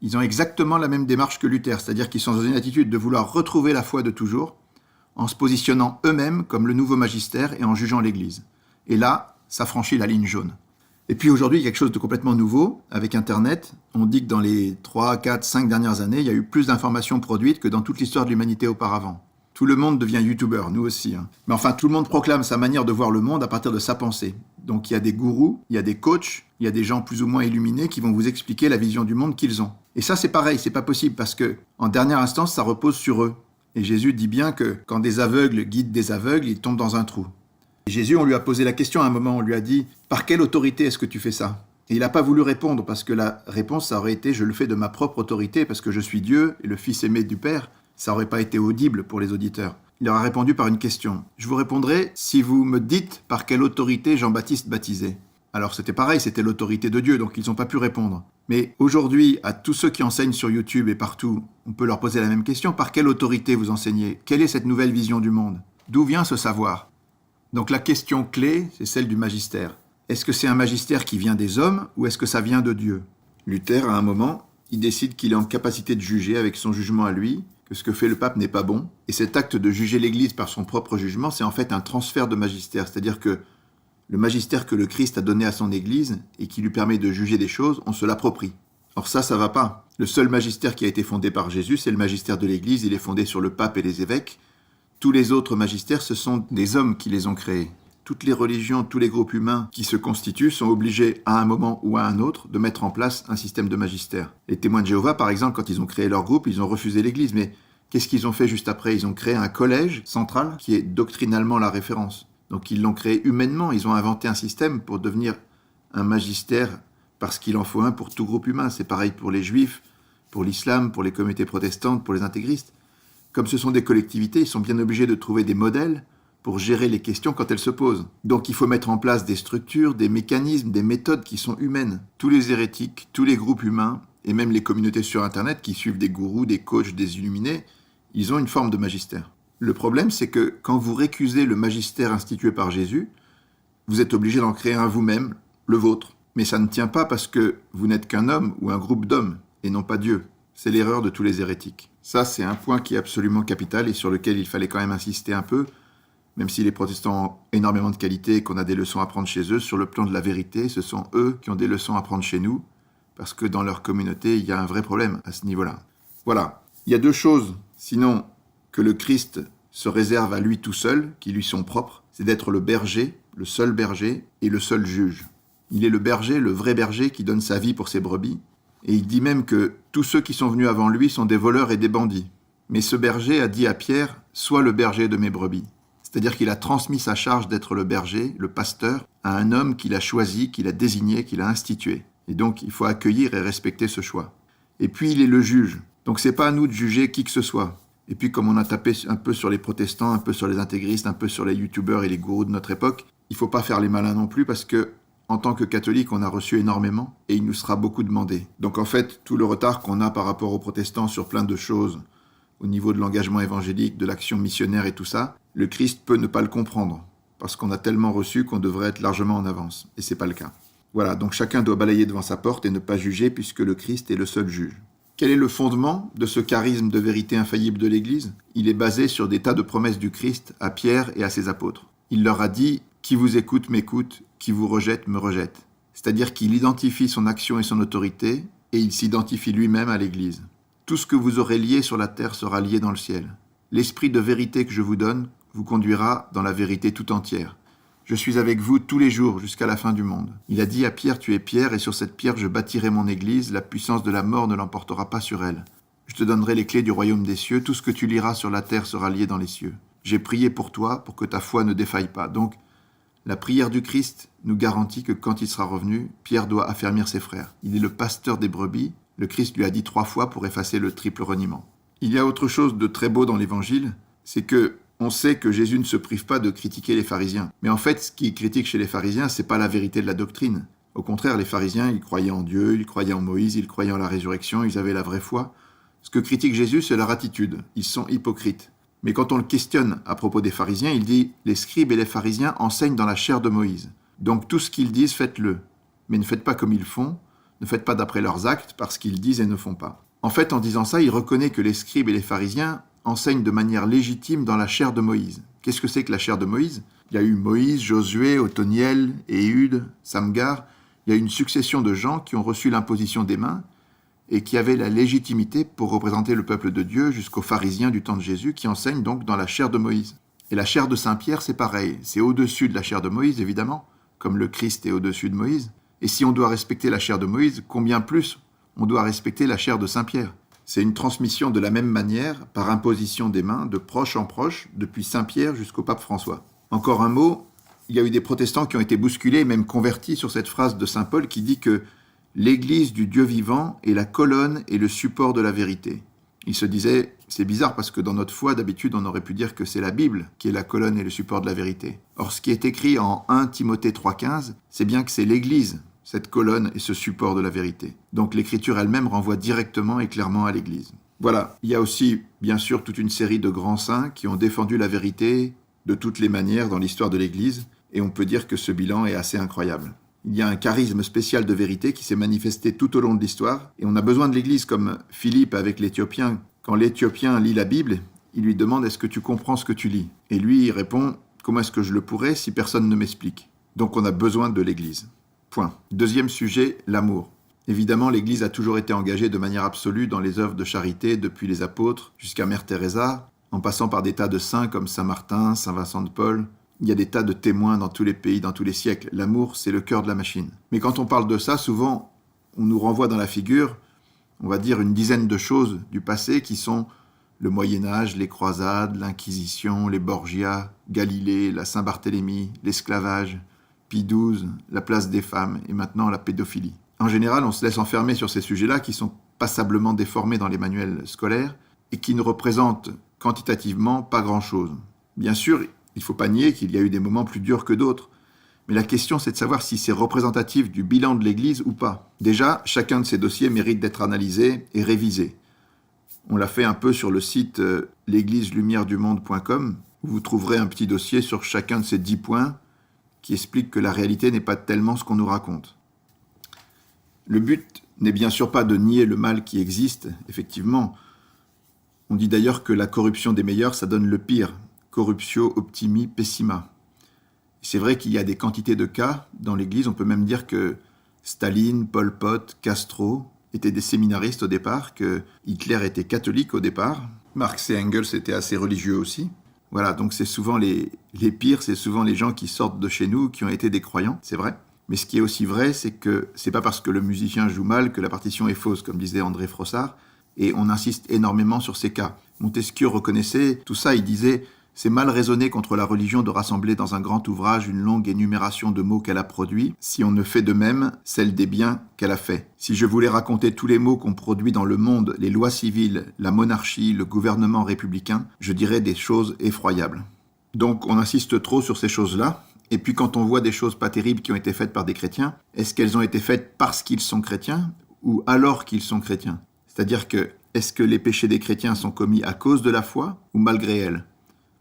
Ils ont exactement la même démarche que Luther, c'est-à-dire qu'ils sont dans une attitude de vouloir retrouver la foi de toujours en se positionnant eux-mêmes comme le nouveau magistère et en jugeant l'Église. Et là, ça franchit la ligne jaune. Et puis aujourd'hui, il y a quelque chose de complètement nouveau avec Internet. On dit que dans les 3, 4, 5 dernières années, il y a eu plus d'informations produites que dans toute l'histoire de l'humanité auparavant. Tout le monde devient youtubeur, nous aussi. Mais enfin, tout le monde proclame sa manière de voir le monde à partir de sa pensée. Donc il y a des gourous, il y a des coachs, il y a des gens plus ou moins illuminés qui vont vous expliquer la vision du monde qu'ils ont. Et ça, c'est pareil, c'est pas possible parce que, en dernière instance, ça repose sur eux. Et Jésus dit bien que quand des aveugles guident des aveugles, ils tombent dans un trou. Et Jésus, on lui a posé la question à un moment, on lui a dit « Par quelle autorité est-ce que tu fais ça ?» Et il n'a pas voulu répondre parce que la réponse, ça aurait été « Je le fais de ma propre autorité parce que je suis Dieu et le Fils aimé du Père ». Ça n'aurait pas été audible pour les auditeurs. Il leur a répondu par une question. « Je vous répondrai si vous me dites par quelle autorité Jean-Baptiste baptisait. » Alors c'était pareil, c'était l'autorité de Dieu, donc ils n'ont pas pu répondre. Mais aujourd'hui, à tous ceux qui enseignent sur YouTube et partout, on peut leur poser la même question. Par quelle autorité vous enseignez ? Quelle est cette nouvelle vision du monde ? D'où vient ce savoir ? Donc la question clé, c'est celle du magistère. Est-ce que c'est un magistère qui vient des hommes ou est-ce que ça vient de Dieu ? Luther, à un moment, il décide qu'il est en capacité de juger avec son jugement à lui, que ce que fait le pape n'est pas bon. Et cet acte de juger l'Église par son propre jugement, c'est en fait un transfert de magistère. C'est-à-dire que le magistère que le Christ a donné à son Église et qui lui permet de juger des choses, on se l'approprie. Or ça va pas. Le seul magistère qui a été fondé par Jésus, c'est le magistère de l'Église. Il est fondé sur le pape et les évêques. Tous les autres magistères, ce sont des hommes qui les ont créés. Toutes les religions, tous les groupes humains qui se constituent sont obligés à un moment ou à un autre de mettre en place un système de magistère. Les témoins de Jéhovah, par exemple, quand ils ont créé leur groupe, ils ont refusé l'Église. Mais qu'est-ce qu'ils ont fait juste après ? Ils ont créé un collège central qui est doctrinalement la référence. Donc ils l'ont créé humainement, ils ont inventé un système pour devenir un magistère parce qu'il en faut un pour tout groupe humain. C'est pareil pour les juifs, pour l'islam, pour les communautés protestantes, pour les intégristes. Comme ce sont des collectivités, ils sont bien obligés de trouver des modèles pour gérer les questions quand elles se posent. Donc il faut mettre en place des structures, des mécanismes, des méthodes qui sont humaines. Tous les hérétiques, tous les groupes humains, et même les communautés sur Internet qui suivent des gourous, des coachs, des illuminés, ils ont une forme de magistère. Le problème, c'est que quand vous récusez le magistère institué par Jésus, vous êtes obligé d'en créer un vous-même, le vôtre. Mais ça ne tient pas parce que vous n'êtes qu'un homme ou un groupe d'hommes, et non pas Dieu. C'est l'erreur de tous les hérétiques. Ça, c'est un point qui est absolument capital et sur lequel il fallait quand même insister un peu, même si les protestants ont énormément de qualités et qu'on a des leçons à prendre chez eux, sur le plan de la vérité, ce sont eux qui ont des leçons à prendre chez nous, parce que dans leur communauté, il y a un vrai problème à ce niveau-là. Voilà. Il y a deux choses, sinon, que le Christ se réserve à lui tout seul, qui lui sont propres, c'est d'être le berger, le seul berger et le seul juge. Il est le berger, le vrai berger qui donne sa vie pour ses brebis, et il dit même que tous ceux qui sont venus avant lui sont des voleurs et des bandits. Mais ce berger a dit à Pierre, « Sois le berger de mes brebis ». C'est-à-dire qu'il a transmis sa charge d'être le berger, le pasteur, à un homme qu'il a choisi, qu'il a désigné, qu'il a institué. Et donc, il faut accueillir et respecter ce choix. Et puis, il est le juge. Donc, c'est pas à nous de juger qui que ce soit. Et puis, comme on a tapé un peu sur les protestants, un peu sur les intégristes, un peu sur les youtubeurs et les gourous de notre époque, il faut pas faire les malins non plus parce que, en tant que catholique, on a reçu énormément et il nous sera beaucoup demandé. Donc, en fait, tout le retard qu'on a par rapport aux protestants sur plein de choses, au niveau de l'engagement évangélique, de l'action missionnaire et tout ça, le Christ peut ne pas le comprendre, parce qu'on a tellement reçu qu'on devrait être largement en avance, et c'est pas le cas. Voilà, donc chacun doit balayer devant sa porte et ne pas juger, puisque le Christ est le seul juge. Quel est le fondement de ce charisme de vérité infaillible de l'Église ? Il est basé sur des tas de promesses du Christ à Pierre et à ses apôtres. Il leur a dit « Qui vous écoute m'écoute, qui vous rejette me rejette ». C'est-à-dire qu'il identifie son action et son autorité, et il s'identifie lui-même à l'Église. Tout ce que vous aurez lié sur la terre sera lié dans le ciel. L'esprit de vérité que je vous donne vous conduira dans la vérité tout entière. Je suis avec vous tous les jours jusqu'à la fin du monde. Il a dit à Pierre, tu es Pierre, et sur cette pierre je bâtirai mon église, la puissance de la mort ne l'emportera pas sur elle. Je te donnerai les clés du royaume des cieux, tout ce que tu liras sur la terre sera lié dans les cieux. J'ai prié pour toi, pour que ta foi ne défaille pas. Donc, la prière du Christ nous garantit que quand il sera revenu, Pierre doit affermir ses frères. Il est le pasteur des brebis, le Christ lui a dit 3 fois pour effacer le triple reniement. Il y a autre chose de très beau dans l'évangile, c'est que on sait que Jésus ne se prive pas de critiquer les pharisiens. Mais en fait, ce qu'il critique chez les pharisiens, c'est pas la vérité de la doctrine. Au contraire, les pharisiens, ils croyaient en Dieu, ils croyaient en Moïse, ils croyaient en la résurrection, ils avaient la vraie foi. Ce que critique Jésus, c'est leur attitude. Ils sont hypocrites. Mais quand on le questionne à propos des pharisiens, il dit « Les scribes et les pharisiens enseignent dans la chair de Moïse. Donc tout ce qu'ils disent, faites-le. Mais ne faites pas comme ils font, ne faites pas d'après leurs actes, parce qu'ils disent et ne font pas. » En fait, en disant ça, il reconnaît que les scribes et les pharisiens enseignent de manière légitime dans la chair de Moïse. Qu'est-ce que c'est que la chair de Moïse ? Il y a eu Moïse, Josué, Othoniel, Éhude, Samgar. Il y a une succession de gens qui ont reçu l'imposition des mains et qui avaient la légitimité pour représenter le peuple de Dieu jusqu'aux pharisiens du temps de Jésus qui enseignent donc dans la chair de Moïse. Et la chair de Saint-Pierre, c'est pareil. C'est au-dessus de la chair de Moïse, évidemment, comme le Christ est au-dessus de Moïse. Et si on doit respecter la chair de Moïse, combien plus on doit respecter la chair de Saint-Pierre ? C'est une transmission de la même manière, par imposition des mains, de proche en proche, depuis Saint-Pierre jusqu'au pape François. Encore un mot, il y a eu des protestants qui ont été bousculés et même convertis sur cette phrase de saint Paul qui dit que l'Église du Dieu vivant est la colonne et le support de la vérité. Il se disait, c'est bizarre parce que dans notre foi, d'habitude, on aurait pu dire que c'est la Bible qui est la colonne et le support de la vérité. Or, ce qui est écrit en 1 Timothée 3,15, c'est bien que c'est l'Église, cette colonne et ce support de la vérité. Donc l'Écriture elle-même renvoie directement et clairement à l'Église. Voilà, il y a aussi, bien sûr, toute une série de grands saints qui ont défendu la vérité de toutes les manières dans l'histoire de l'Église, et on peut dire que ce bilan est assez incroyable. Il y a un charisme spécial de vérité qui s'est manifesté tout au long de l'histoire, et on a besoin de l'Église comme Philippe avec l'Éthiopien. Quand l'Éthiopien lit la Bible, il lui demande « Est-ce que tu comprends ce que tu lis ?» Et lui, il répond « Comment est-ce que je le pourrais si personne ne m'explique ?» Donc on a besoin de l'Église. Point. Deuxième sujet, l'amour. Évidemment, l'Église a toujours été engagée de manière absolue dans les œuvres de charité, depuis les apôtres jusqu'à Mère Teresa, en passant par des tas de saints comme Saint Martin, Saint Vincent de Paul. Il y a des tas de témoins dans tous les pays, dans tous les siècles. L'amour, c'est le cœur de la machine. Mais quand on parle de ça, souvent, on nous renvoie dans la figure, on va dire, une dizaine de choses du passé qui sont le Moyen-Âge, les croisades, l'Inquisition, les Borgia, Galilée, la Saint-Barthélemy, l'esclavage, Pie XII, la place des femmes et maintenant la pédophilie. En général, on se laisse enfermer sur ces sujets-là qui sont passablement déformés dans les manuels scolaires et qui ne représentent quantitativement pas grand-chose. Bien sûr, il ne faut pas nier qu'il y a eu des moments plus durs que d'autres, mais la question c'est de savoir si c'est représentatif du bilan de l'Église ou pas. Déjà, chacun de ces dossiers mérite d'être analysé et révisé. On l'a fait un peu sur le site l'égliselumièredumonde.com, où vous trouverez un petit dossier sur chacun de ces 10 points qui explique que la réalité n'est pas tellement ce qu'on nous raconte. Le but n'est bien sûr pas de nier le mal qui existe, effectivement. On dit d'ailleurs que la corruption des meilleurs, ça donne le pire. Corruptio optimi pessima. C'est vrai qu'il y a des quantités de cas dans l'Église. On peut même dire que Staline, Pol Pot, Castro étaient des séminaristes au départ, que Hitler était catholique au départ. Marx et Engels étaient assez religieux aussi. Voilà, donc c'est souvent les pires, c'est souvent les gens qui sortent de chez nous, qui ont été des croyants, c'est vrai. Mais ce qui est aussi vrai, c'est que c'est pas parce que le musicien joue mal que la partition est fausse, comme disait André Frossard, et on insiste énormément sur ces cas. Montesquieu reconnaissait tout ça, il disait « C'est mal raisonné contre la religion de rassembler dans un grand ouvrage une longue énumération de mots qu'elle a produits, si on ne fait de même celle des biens qu'elle a faits. Si je voulais raconter tous les mots qu'ont produits dans le monde les lois civiles, la monarchie, le gouvernement républicain, je dirais des choses effroyables. » Donc on insiste trop sur ces choses-là. Et puis quand on voit des choses pas terribles qui ont été faites par des chrétiens, est-ce qu'elles ont été faites parce qu'ils sont chrétiens ou alors qu'ils sont chrétiens ? C'est-à-dire que, est-ce que les péchés des chrétiens sont commis à cause de la foi ou malgré elle ?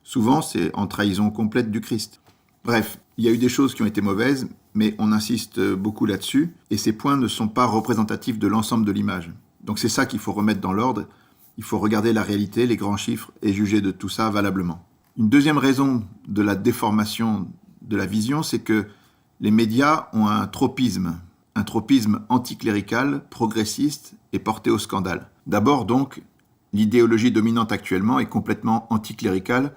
Souvent, c'est en trahison complète du Christ. Bref, il y a eu des choses qui ont été mauvaises, mais on insiste beaucoup là-dessus, et ces points ne sont pas représentatifs de l'ensemble de l'image. Donc c'est ça qu'il faut remettre dans l'ordre, il faut regarder la réalité, les grands chiffres, et juger de tout ça valablement. Une deuxième raison de la déformation de la vision, c'est que les médias ont un tropisme anticlérical, progressiste et porté au scandale. D'abord donc, l'idéologie dominante actuellement est complètement anticléricale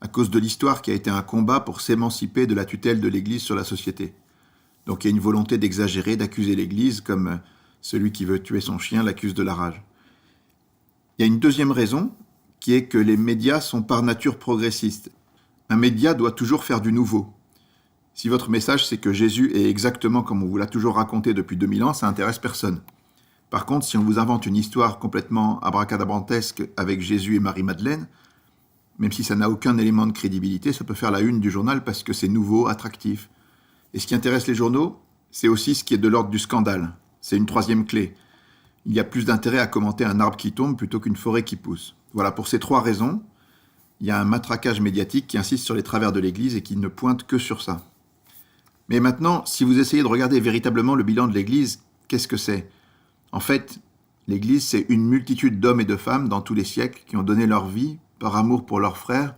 à cause de l'histoire qui a été un combat pour s'émanciper de la tutelle de l'Église sur la société. Donc il y a une volonté d'exagérer, d'accuser l'Église comme celui qui veut tuer son chien l'accuse de la rage. Il y a une deuxième raison qui est que les médias sont par nature progressistes. Un média doit toujours faire du nouveau. Si votre message c'est que Jésus est exactement comme on vous l'a toujours raconté depuis 2000 ans, ça intéresse personne. Par contre, si on vous invente une histoire complètement abracadabrantesque avec Jésus et Marie-Madeleine, même si ça n'a aucun élément de crédibilité, ça peut faire la une du journal parce que c'est nouveau, attractif. Et ce qui intéresse les journaux, c'est aussi ce qui est de l'ordre du scandale. C'est une troisième clé. Il y a plus d'intérêt à commenter un arbre qui tombe plutôt qu'une forêt qui pousse. Voilà, pour ces trois raisons, il y a un matraquage médiatique qui insiste sur les travers de l'Église et qui ne pointe que sur ça. Mais maintenant, si vous essayez de regarder véritablement le bilan de l'Église, qu'est-ce que c'est ? En fait, l'Église, c'est une multitude d'hommes et de femmes dans tous les siècles qui ont donné leur vie par amour pour leurs frères,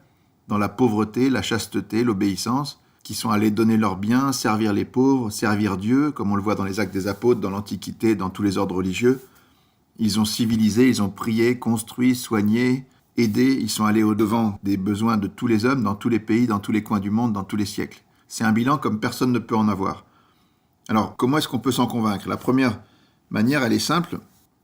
dans la pauvreté, la chasteté, l'obéissance, qui sont allés donner leurs biens, servir les pauvres, servir Dieu, comme on le voit dans les Actes des Apôtres, dans l'Antiquité, dans tous les ordres religieux. Ils ont civilisé, ils ont prié, construit, soigné, aidé, ils sont allés au-devant des besoins de tous les hommes, dans tous les pays, dans tous les coins du monde, dans tous les siècles. C'est un bilan comme personne ne peut en avoir. Alors, comment est-ce qu'on peut s'en convaincre ? La première manière, elle est simple,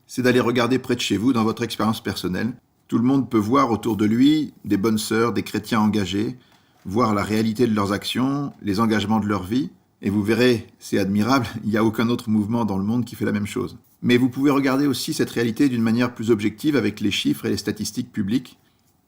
c'est d'aller regarder près de chez vous, dans votre expérience personnelle. Tout le monde peut voir autour de lui des bonnes sœurs, des chrétiens engagés, voir la réalité de leurs actions, les engagements de leur vie, et vous verrez, c'est admirable, il n'y a aucun autre mouvement dans le monde qui fait la même chose. Mais vous pouvez regarder aussi cette réalité d'une manière plus objective avec les chiffres et les statistiques publiques.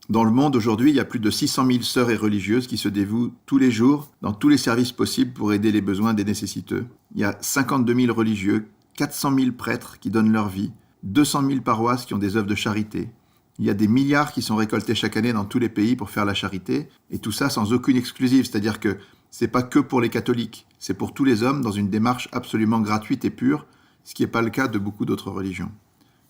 Dans le monde aujourd'hui, il y a plus de 600 000 sœurs et religieuses qui se dévouent tous les jours dans tous les services possibles pour aider les besoins des nécessiteux. Il y a 52 000 religieux, 400 000 prêtres qui donnent leur vie, 200 000 paroisses qui ont des œuvres de charité. Il y a des milliards qui sont récoltés chaque année dans tous les pays pour faire la charité, et tout ça sans aucune exclusive, c'est-à-dire que c'est pas que pour les catholiques, c'est pour tous les hommes dans une démarche absolument gratuite et pure, ce qui n'est pas le cas de beaucoup d'autres religions.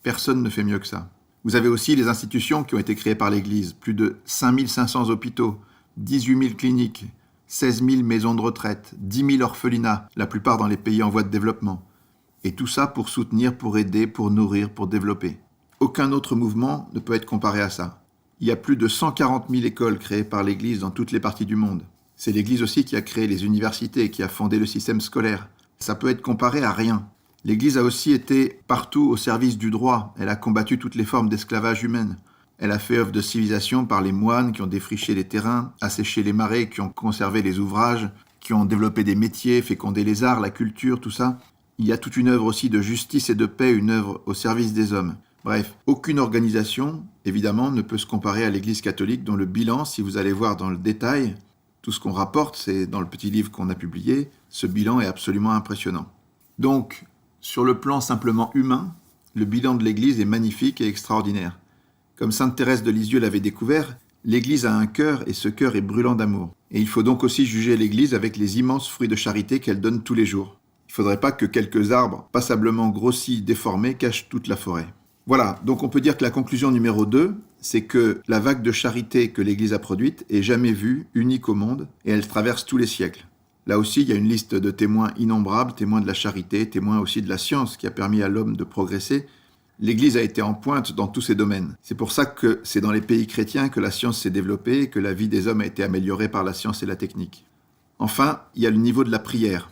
Personne ne fait mieux que ça. Vous avez aussi les institutions qui ont été créées par l'Église, plus de 5 500 hôpitaux, 18 000 cliniques, 16 000 maisons de retraite, 10 000 orphelinats, la plupart dans les pays en voie de développement. Et tout ça pour soutenir, pour aider, pour nourrir, pour développer. Aucun autre mouvement ne peut être comparé à ça. Il y a plus de 140 000 écoles créées par l'Église dans toutes les parties du monde. C'est l'Église aussi qui a créé les universités, qui a fondé le système scolaire. Ça peut être comparé à rien. L'Église a aussi été partout au service du droit. Elle a combattu toutes les formes d'esclavage humaine. Elle a fait œuvre de civilisation par les moines qui ont défriché les terrains, asséché les marais, qui ont conservé les ouvrages, qui ont développé des métiers, fécondé les arts, la culture, tout ça. Il y a toute une œuvre aussi de justice et de paix, une œuvre au service des hommes. Bref, aucune organisation, évidemment, ne peut se comparer à l'Église catholique, dont le bilan, si vous allez voir dans le détail, tout ce qu'on rapporte, c'est dans le petit livre qu'on a publié, ce bilan est absolument impressionnant. Donc, sur le plan simplement humain, le bilan de l'Église est magnifique et extraordinaire. Comme sainte Thérèse de Lisieux l'avait découvert, l'Église a un cœur et ce cœur est brûlant d'amour. Et il faut donc aussi juger l'Église avec les immenses fruits de charité qu'elle donne tous les jours. Il ne faudrait pas que quelques arbres passablement grossis, déformés, cachent toute la forêt. Voilà, donc on peut dire que la conclusion numéro 2, c'est que la vague de charité que l'Église a produite est jamais vue, unique au monde, et elle traverse tous les siècles. Là aussi, il y a une liste de témoins innombrables, témoins de la charité, témoins aussi de la science qui a permis à l'homme de progresser. L'Église a été en pointe dans tous ces domaines. C'est pour ça que c'est dans les pays chrétiens que la science s'est développée et que la vie des hommes a été améliorée par la science et la technique. Enfin, il y a le niveau de la prière.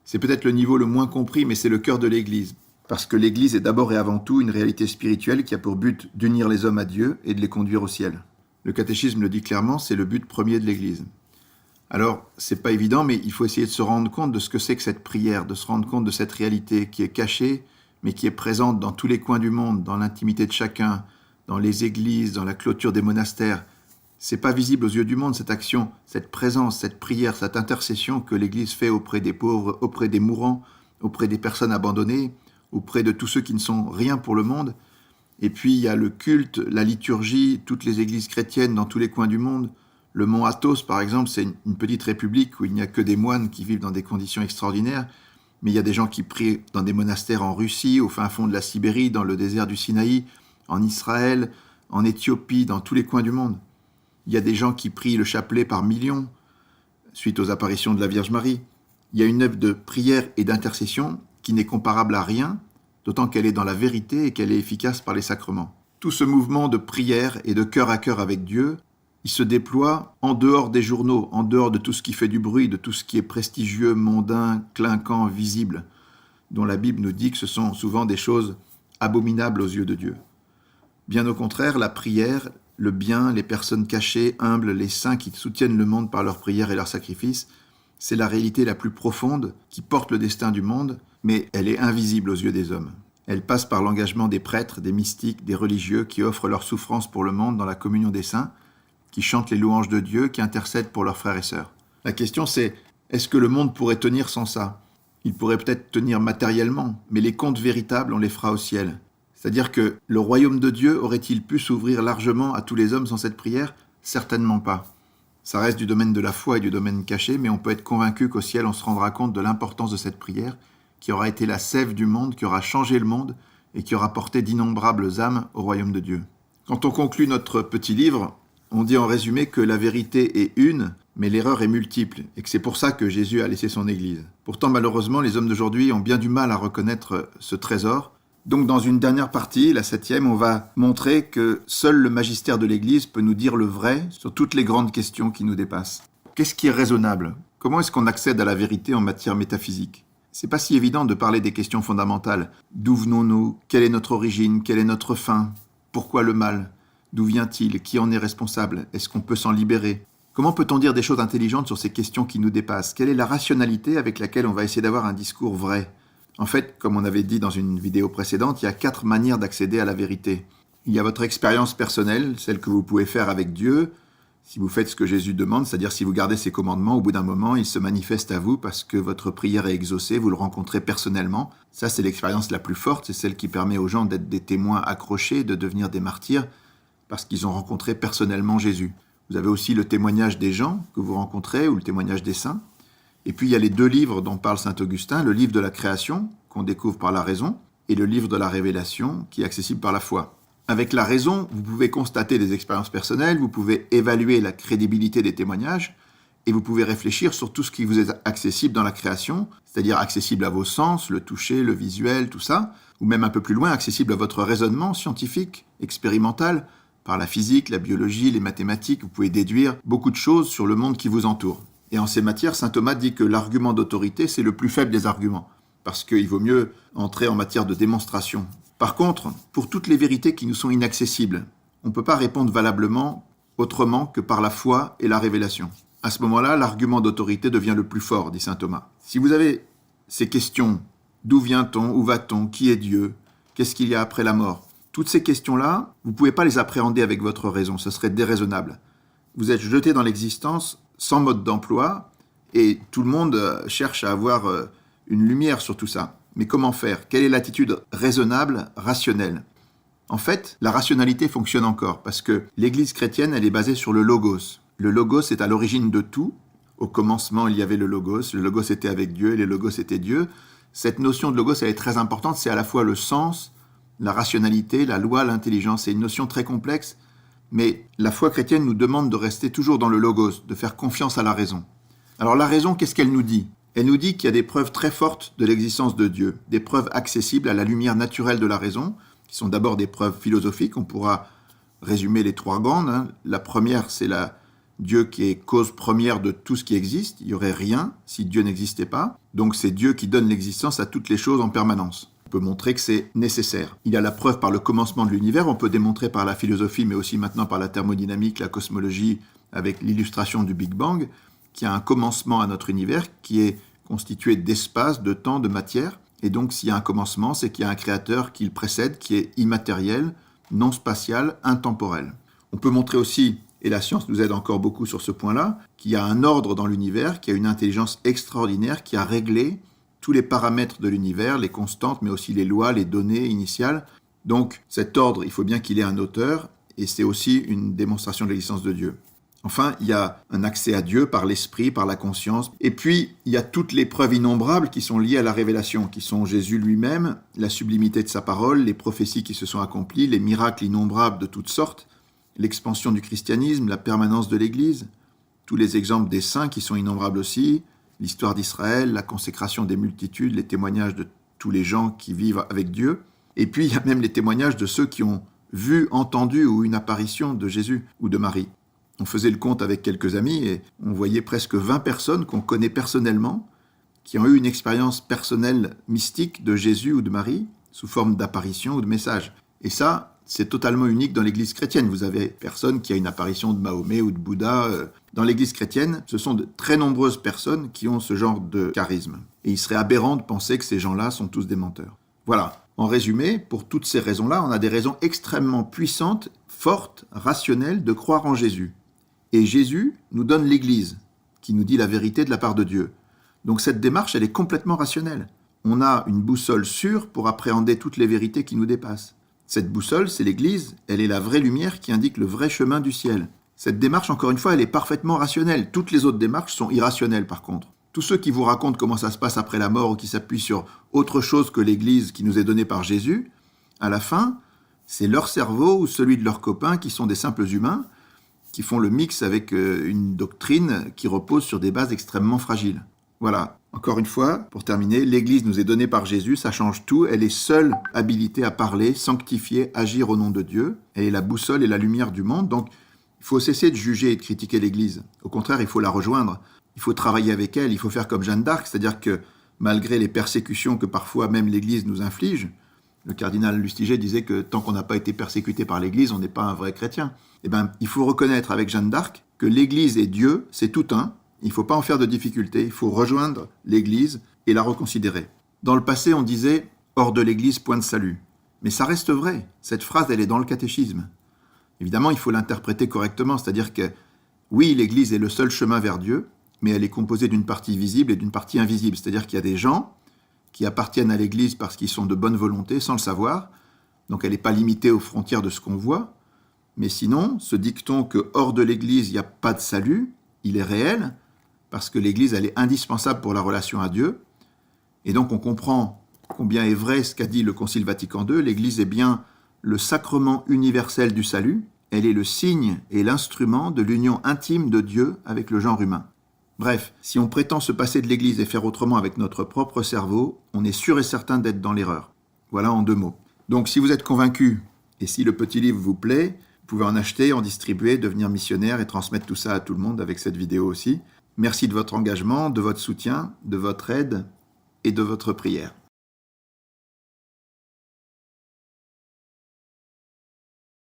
C'est peut-être le niveau le moins compris, mais c'est le cœur de l'Église. Parce que l'Église est d'abord et avant tout une réalité spirituelle qui a pour but d'unir les hommes à Dieu et de les conduire au ciel. Le catéchisme le dit clairement, c'est le but premier de l'Église. Alors, c'est pas évident, mais il faut essayer de se rendre compte de ce que c'est que cette prière, de se rendre compte de cette réalité qui est cachée, mais qui est présente dans tous les coins du monde, dans l'intimité de chacun, dans les églises, dans la clôture des monastères. C'est pas visible aux yeux du monde, cette action, cette présence, cette prière, cette intercession que l'Église fait auprès des pauvres, auprès des mourants, auprès des personnes abandonnées, auprès de tous ceux qui ne sont rien pour le monde. Et puis il y a le culte, la liturgie, toutes les églises chrétiennes dans tous les coins du monde. Le mont Athos, par exemple, c'est une petite république où il n'y a que des moines qui vivent dans des conditions extraordinaires, mais il y a des gens qui prient dans des monastères en Russie, au fin fond de la Sibérie, dans le désert du Sinaï, en Israël, en Éthiopie, dans tous les coins du monde. Il y a des gens qui prient le chapelet par millions, suite aux apparitions de la Vierge Marie. Il y a une œuvre de prière et d'intercession qui n'est comparable à rien, d'autant qu'elle est dans la vérité et qu'elle est efficace par les sacrements. Tout ce mouvement de prière et de cœur à cœur avec Dieu, il se déploie en dehors des journaux, en dehors de tout ce qui fait du bruit, de tout ce qui est prestigieux, mondain, clinquant, visible, dont la Bible nous dit que ce sont souvent des choses abominables aux yeux de Dieu. Bien au contraire, la prière, le bien, les personnes cachées, humbles, les saints qui soutiennent le monde par leur prière et leur sacrifice, c'est la réalité la plus profonde qui porte le destin du monde, mais elle est invisible aux yeux des hommes. Elle passe par l'engagement des prêtres, des mystiques, des religieux qui offrent leur souffrance pour le monde dans la communion des saints, qui chantent les louanges de Dieu, qui intercèdent pour leurs frères et sœurs. La question c'est, est-ce que le monde pourrait tenir sans ça ? Il pourrait peut-être tenir matériellement, mais les comptes véritables, on les fera au ciel. C'est-à-dire que le royaume de Dieu aurait-il pu s'ouvrir largement à tous les hommes sans cette prière ? Certainement pas. Ça reste du domaine de la foi et du domaine caché, mais on peut être convaincu qu'au ciel, on se rendra compte de l'importance de cette prière, qui aura été la sève du monde, qui aura changé le monde et qui aura porté d'innombrables âmes au royaume de Dieu. Quand on conclut notre petit livre, on dit en résumé que la vérité est une, mais l'erreur est multiple, et que c'est pour ça que Jésus a laissé son Église. Pourtant, malheureusement, les hommes d'aujourd'hui ont bien du mal à reconnaître ce trésor. Donc, dans une dernière partie, la 7e, on va montrer que seul le magistère de l'Église peut nous dire le vrai sur toutes les grandes questions qui nous dépassent. Qu'est-ce qui est raisonnable ? Comment est-ce qu'on accède à la vérité en matière métaphysique ? C'est pas si évident de parler des questions fondamentales. D'où venons-nous ? Quelle est notre origine ? Quelle est notre fin ? Pourquoi le mal ? D'où vient-il ? Qui en est responsable ? Est-ce qu'on peut s'en libérer ? Comment peut-on dire des choses intelligentes sur ces questions qui nous dépassent ? Quelle est la rationalité avec laquelle on va essayer d'avoir un discours vrai ? En fait, comme on avait dit dans une vidéo précédente, il y a 4 manières d'accéder à la vérité. Il y a votre expérience personnelle, celle que vous pouvez faire avec Dieu, si vous faites ce que Jésus demande, c'est-à-dire si vous gardez ses commandements, au bout d'un moment, il se manifeste à vous parce que votre prière est exaucée, vous le rencontrez personnellement. Ça, c'est l'expérience la plus forte, c'est celle qui permet aux gens d'être des témoins accrochés, de devenir des martyrs, parce qu'ils ont rencontré personnellement Jésus. Vous avez aussi le témoignage des gens que vous rencontrez, ou le témoignage des saints. Et puis il y a les 2 livres dont parle saint Augustin, le livre de la création, qu'on découvre par la raison, et le livre de la révélation, qui est accessible par la foi. Avec la raison, vous pouvez constater des expériences personnelles, vous pouvez évaluer la crédibilité des témoignages, et vous pouvez réfléchir sur tout ce qui vous est accessible dans la création, c'est-à-dire accessible à vos sens, le toucher, le visuel, tout ça, ou même un peu plus loin, accessible à votre raisonnement scientifique, expérimental, par la physique, la biologie, les mathématiques, vous pouvez déduire beaucoup de choses sur le monde qui vous entoure. Et en ces matières, saint Thomas dit que l'argument d'autorité, c'est le plus faible des arguments, parce qu'il vaut mieux entrer en matière de démonstration. Par contre, pour toutes les vérités qui nous sont inaccessibles, on ne peut pas répondre valablement autrement que par la foi et la révélation. À ce moment-là, l'argument d'autorité devient le plus fort, dit saint Thomas. Si vous avez ces questions, d'où vient-on, où va-t-on, qui est Dieu, qu'est-ce qu'il y a après la mort, toutes ces questions-là, vous ne pouvez pas les appréhender avec votre raison, ce serait déraisonnable. Vous êtes jeté dans l'existence sans mode d'emploi, et tout le monde cherche à avoir une lumière sur tout ça. Mais comment faire? Quelle est l'attitude raisonnable, rationnelle? En fait, la rationalité fonctionne encore, parce que l'Église chrétienne, elle est basée sur le logos. Le logos est à l'origine de tout. Au commencement, il y avait le logos était avec Dieu, et le logos était Dieu. Cette notion de logos, elle est très importante, c'est à la fois le sens, la rationalité, la loi, l'intelligence. C'est une notion très complexe, mais la foi chrétienne nous demande de rester toujours dans le logos, de faire confiance à la raison. Alors la raison, qu'est-ce qu'elle nous dit? Elle nous dit qu'il y a des preuves très fortes de l'existence de Dieu, des preuves accessibles à la lumière naturelle de la raison, qui sont d'abord des preuves philosophiques. On pourra résumer les trois grandes. La première, c'est Dieu qui est cause première de tout ce qui existe. Il n'y aurait rien si Dieu n'existait pas. Donc c'est Dieu qui donne l'existence à toutes les choses en permanence. On peut montrer que c'est nécessaire. Il y a la preuve par le commencement de l'univers. On peut démontrer par la philosophie, mais aussi maintenant par la thermodynamique, la cosmologie, avec l'illustration du Big Bang, qu'il y a un commencement à notre univers qui est constitué d'espace, de temps, de matière. Et donc, s'il y a un commencement, c'est qu'il y a un créateur qui le précède, qui est immatériel, non spatial, intemporel. On peut montrer aussi, et la science nous aide encore beaucoup sur ce point-là, qu'il y a un ordre dans l'univers, qu'il y a une intelligence extraordinaire qui a réglé tous les paramètres de l'univers, les constantes, mais aussi les lois, les données initiales. Donc, cet ordre, il faut bien qu'il ait un auteur, et c'est aussi une démonstration de l'existence de Dieu. Enfin, il y a un accès à Dieu par l'esprit, par la conscience. Et puis, il y a toutes les preuves innombrables qui sont liées à la révélation, qui sont Jésus lui-même, la sublimité de sa parole, les prophéties qui se sont accomplies, les miracles innombrables de toutes sortes, l'expansion du christianisme, la permanence de l'Église, tous les exemples des saints qui sont innombrables aussi, l'histoire d'Israël, la consécration des multitudes, les témoignages de tous les gens qui vivent avec Dieu. Et puis, il y a même les témoignages de ceux qui ont vu, entendu ou une apparition de Jésus ou de Marie. On faisait le compte avec quelques amis et on voyait presque 20 personnes qu'on connaît personnellement, qui ont eu une expérience personnelle mystique de Jésus ou de Marie, sous forme d'apparition ou de message. Et ça, c'est totalement unique dans l'Église chrétienne. Vous avez personne qui a une apparition de Mahomet ou de Bouddha. Dans l'Église chrétienne, ce sont de très nombreuses personnes qui ont ce genre de charisme. Et il serait aberrant de penser que ces gens-là sont tous des menteurs. Voilà. En résumé, pour toutes ces raisons-là, on a des raisons extrêmement puissantes, fortes, rationnelles de croire en Jésus. Et Jésus nous donne l'Église, qui nous dit la vérité de la part de Dieu. Donc cette démarche, elle est complètement rationnelle. On a une boussole sûre pour appréhender toutes les vérités qui nous dépassent. Cette boussole, c'est l'Église, elle est la vraie lumière qui indique le vrai chemin du ciel. Cette démarche, encore une fois, elle est parfaitement rationnelle. Toutes les autres démarches sont irrationnelles, par contre. Tous ceux qui vous racontent comment ça se passe après la mort ou qui s'appuient sur autre chose que l'Église qui nous est donnée par Jésus, à la fin, c'est leur cerveau ou celui de leurs copains qui sont des simples humains, qui font le mix avec une doctrine qui repose sur des bases extrêmement fragiles. Voilà. Encore une fois, pour terminer, l'Église nous est donnée par Jésus, ça change tout. Elle est seule habilitée à parler, sanctifier, agir au nom de Dieu. Elle est la boussole et la lumière du monde. Donc, il faut cesser de juger et de critiquer l'Église. Au contraire, il faut la rejoindre. Il faut travailler avec elle. Il faut faire comme Jeanne d'Arc, c'est-à-dire que malgré les persécutions que parfois même l'Église nous inflige, le cardinal Lustiger disait que tant qu'on n'a pas été persécuté par l'Église, on n'est pas un vrai chrétien. Eh bien, il faut reconnaître avec Jeanne d'Arc que l'Église et Dieu, c'est tout un. Il ne faut pas en faire de difficulté. Il faut rejoindre l'Église et la reconsidérer. Dans le passé, on disait « hors de l'Église, point de salut ». Mais ça reste vrai. Cette phrase, elle est dans le catéchisme. Évidemment, il faut l'interpréter correctement. C'est-à-dire que, oui, l'Église est le seul chemin vers Dieu, mais elle est composée d'une partie visible et d'une partie invisible. C'est-à-dire qu'il y a des gens qui appartiennent à l'Église parce qu'ils sont de bonne volonté, sans le savoir. Donc elle n'est pas limitée aux frontières de ce qu'on voit. Mais sinon, ce dicton que hors de l'Église, il n'y a pas de salut, il est réel, parce que l'Église, elle est indispensable pour la relation à Dieu. Et donc on comprend combien est vrai ce qu'a dit le Concile Vatican II. L'Église est bien le sacrement universel du salut. Elle est le signe et l'instrument de l'union intime de Dieu avec le genre humain. Bref, si on prétend se passer de l'Église et faire autrement avec notre propre cerveau, on est sûr et certain d'être dans l'erreur. Voilà en 2 mots. Donc si vous êtes convaincu, et si le petit livre vous plaît, vous pouvez en acheter, en distribuer, devenir missionnaire et transmettre tout ça à tout le monde avec cette vidéo aussi. Merci de votre engagement, de votre soutien, de votre aide et de votre prière.